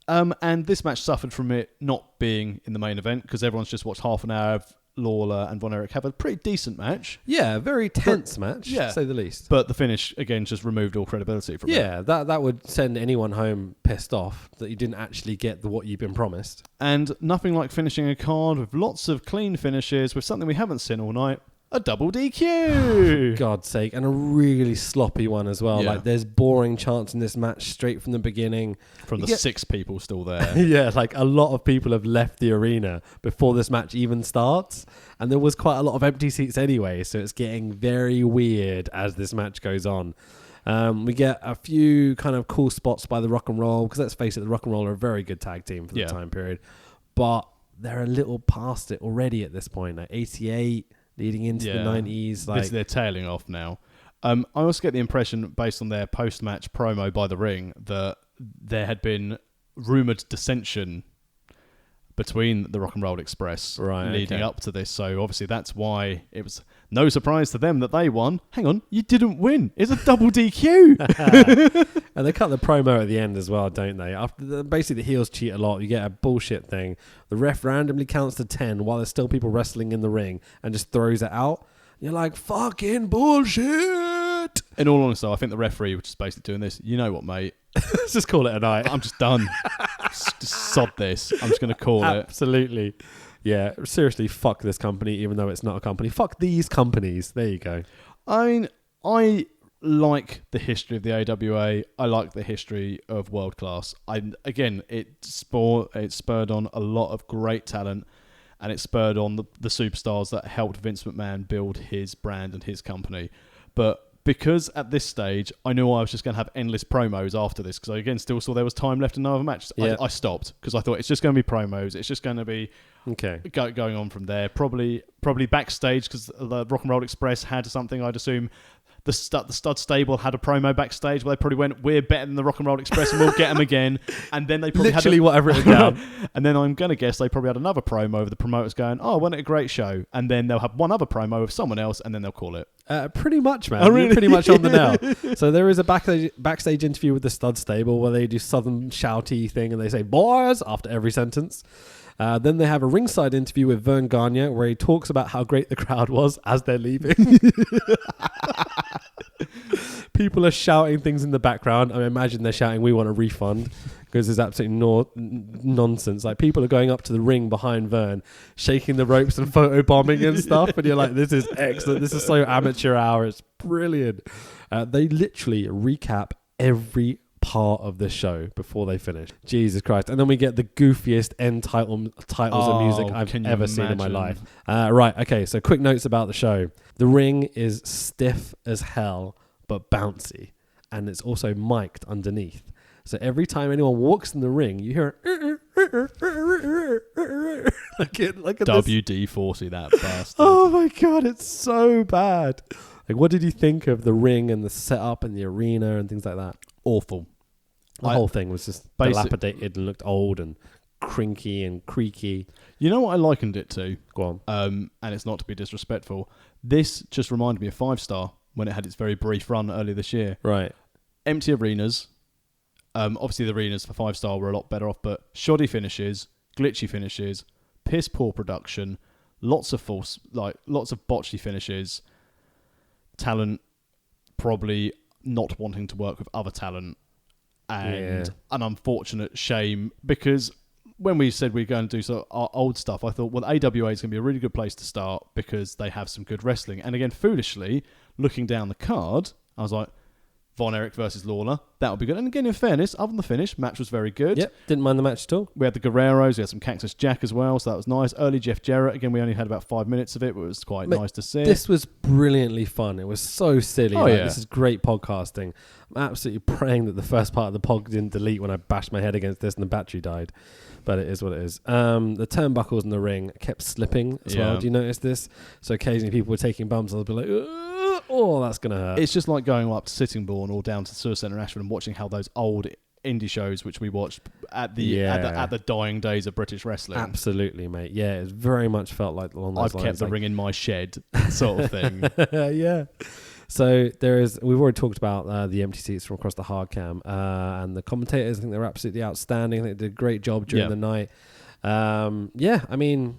And this match suffered from it not being in the main event because everyone's just watched half an hour of Lawler and Von Erich have a pretty decent match. Yeah, very tense match, to say the least. But the finish, again, just removed all credibility from it. Yeah, that would send anyone home pissed off that you didn't actually get what you've been promised. And nothing like finishing a card with lots of clean finishes with something we haven't seen all night. A double DQ! For God's sake. And a really sloppy one as well. Yeah. Like, there's boring chants in this match straight from the beginning. From the 6 people still there. Yeah, like a lot of people have left the arena before this match even starts. And there was quite a lot of empty seats anyway. So it's getting very weird as this match goes on. We get a few kind of cool spots by the Rock and Roll. Because let's face it, the Rock and Roll are a very good tag team for the time period. But they're a little past it already at this point. Like 88... leading into the 90s. Like, they're tailing off now. I also get the impression, based on their post-match promo by the ring, that there had been rumoured dissension between the Rock and Roll Express leading up to this. So obviously that's why it was no surprise to them that they won. Hang on, you didn't win. It's a double DQ. And they cut the promo at the end as well, don't they? Basically, the heels cheat a lot. You get a bullshit thing. The ref randomly counts to 10 while there's still people wrestling in the ring and just throws it out. You're like, fucking bullshit. In all honesty, I think the referee was just basically doing this. You know what, mate? Let's just call it a night. I'm just done. just sod this. I'm just going to call it. Absolutely. Yeah, seriously, fuck this company, even though it's not a company. Fuck these companies. There you go. I mean, I like the history of the AWA. I like the history of World Class. Again, it spurred on a lot of great talent, and it spurred on the superstars that helped Vince McMahon build his brand and his company. But because at this stage, I knew I was just going to have endless promos after this, because I, again, still saw there was time left in another match. Yeah. I stopped, because I thought it's just going to be promos. It's just going to be going on from there. Probably backstage, because the Rock and Roll Express had something, I'd assume. The stud stable had a promo backstage where they probably went, we're better than the Rock and Roll Express and we'll get them again. And then they probably literally what I've written down. And then I'm going to guess they probably had another promo with the promoters going, oh, wasn't it a great show? And then they'll have one other promo with someone else and then they'll call it. Pretty much, man. Oh, really? You're pretty much on the nail. So there is a backstage interview with the stud stable where they do southern shouty thing and they say, boys, after every sentence. Then they have a ringside interview with Vern Gagne where he talks about how great the crowd was as they're leaving. People are shouting things in the background. I imagine they're shouting, we want a refund, because there's absolutely nonsense. Like, people are going up to the ring behind Vern, shaking the ropes and photobombing and stuff. And you're like, this is excellent. This is so amateur hour. It's brilliant. They literally recap every part of the show before they finish. Jesus Christ. And then we get the goofiest end titles of music I've ever seen in my life. Right, okay, so quick notes about the show. The ring is stiff as hell, but bouncy. And it's also mic'd underneath. So every time anyone walks in the ring, you hear like WD-40, that bastard. Oh my God, it's so bad. Like, what did you think of the ring and the setup and the arena and things like that? Awful. The whole thing was just dilapidated and looked old and crinky and creaky. You know what I likened it to? Go on. And it's not to be disrespectful. This just reminded me of 5 Star when it had its very brief run earlier this year. Right. Empty arenas. Obviously, the arenas for 5 Star were a lot better off, but shoddy finishes, glitchy finishes, piss poor production, lots of botchy finishes, talent probably not wanting to work with other talent, and an unfortunate shame, because when we said we were going to do sort of our old stuff, I thought, well, AWA is going to be a really good place to start because they have some good wrestling. And again, foolishly, looking down the card, I was like, Von Erich versus Lawler, that would be good. And again, in fairness, other than the finish, match was very good. Yep, didn't mind the match at all. We had the Guerreros, we had some Cactus Jack as well, so that was nice. Early Jeff Jarrett, again, we only had about 5 minutes of it, but it was quite nice to see. This was brilliantly fun. It was so silly. This is great podcasting. I'm absolutely praying that the first part of the pod didn't delete when I bashed my head against this and the battery died. But it is what it is. The turnbuckles in the ring kept slipping as well. Do you notice this? So occasionally people were taking bumps and I'd be like, oh, that's going to hurt. It's just like going up to Sittingbourne or down to Sewer Centre Ashford and watching how those old indie shows, which we watched at the dying days of British wrestling. Absolutely, mate. Yeah, it very much felt like along those lines. I've kept the ring in my shed sort of thing. Yeah. So we've already talked about the empty seats from across the hard cam, and the commentators. I think they're absolutely outstanding. I think they did a great job during the night. I mean,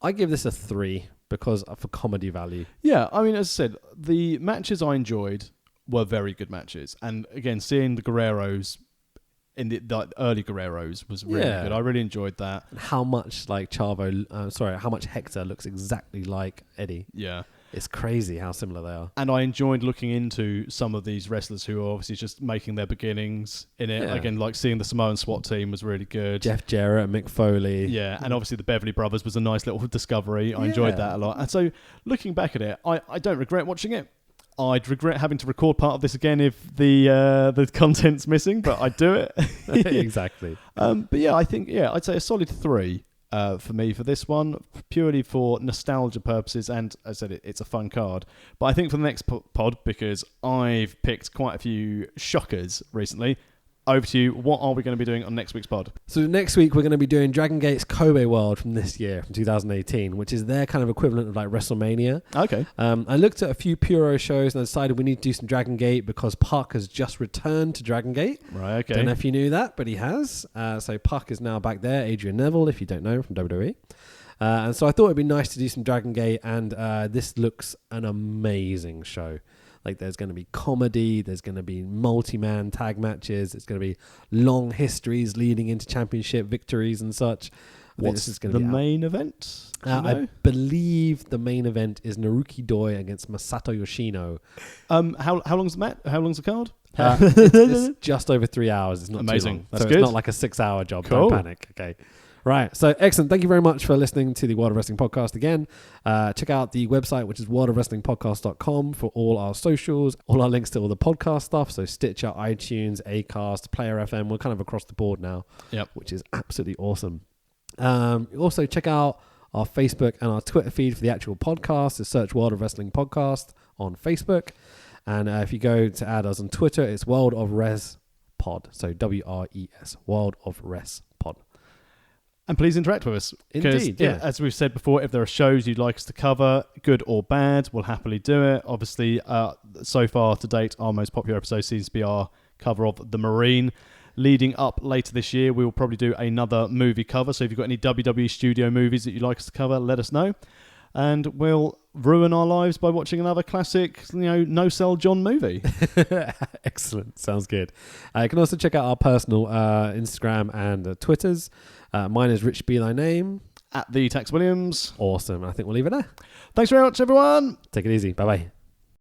I give this a 3 because for comedy value. Yeah, I mean, as I said, the matches I enjoyed were very good matches, and again, seeing the Guerreros in the early Guerreros was really good. I really enjoyed that. And how much how much Hector looks exactly like Eddie. Yeah. It's crazy how similar they are. And I enjoyed looking into some of these wrestlers who are obviously just making their beginnings in it. Yeah. Again, like seeing the Samoan SWAT team was really good. Jeff Jarrett, Mick Foley. Yeah, and obviously the Beverly Brothers was a nice little discovery. I enjoyed that a lot. And so looking back at it, I don't regret watching it. I'd regret having to record part of this again if the content's missing, but I'd do it. Exactly. But yeah, I think, I'd say a solid 3. For me for this one, purely for nostalgia purposes, and as I said, it's a fun card. But I think for the next pod, because I've picked quite a few shockers recently, over to you. What are we going to be doing on next week's pod? So next week we're going to be doing Dragon Gate's Kobe World from this year, from 2018, which is their kind of equivalent of like WrestleMania. Okay. I looked at a few PWOW shows and I decided we need to do some Dragon Gate because Puck has just returned to Dragon Gate. Right, okay. Don't know if you knew that, but he has. So Puck is now back there. Adrian Neville, if you don't know, from WWE. And so I thought it'd be nice to do some Dragon Gate, and this looks an amazing show. Like, there's going to be comedy, there's going to be multi-man tag matches, it's going to be long histories leading into championship victories and such. What's this is going to be the main event? I believe the main event is Naruki Doi against Masato Yoshino. How long's the match? How long's the card? It's just over 3 hours. It's not amazing. Too long. That's so good. It's not like a 6-hour job. Cool. Don't panic. Okay. Right. So excellent. Thank you very much for listening to the World of Wrestling podcast again. Check out the website, which is worldofwrestlingpodcast.com, for all our socials, all our links to all the podcast stuff. So Stitcher, iTunes, Acast, Player FM. We're kind of across the board now, which is absolutely awesome. Also check out our Facebook and our Twitter feed for the actual podcast. Just search World of Wrestling Podcast on Facebook. And if you go to add us on Twitter, it's World of Res Pod. So WRES, World of Res Pod. And please interact with us. Indeed, yeah. As we've said before, if there are shows you'd like us to cover, good or bad, we'll happily do it. Obviously, so far to date, our most popular episode seems to be our cover of The Marine. Leading up later this year, we will probably do another movie cover. So if you've got any WWE studio movies that you'd like us to cover, let us know. And we'll ruin our lives by watching another classic, no-sell John movie. Excellent. Sounds good. You can also check out our personal Instagram and Twitters. Mine is Rich Be Thy Name. At the Tax Williams. Awesome. I think we'll leave it there. Thanks very much, everyone. Take it easy. Bye-bye.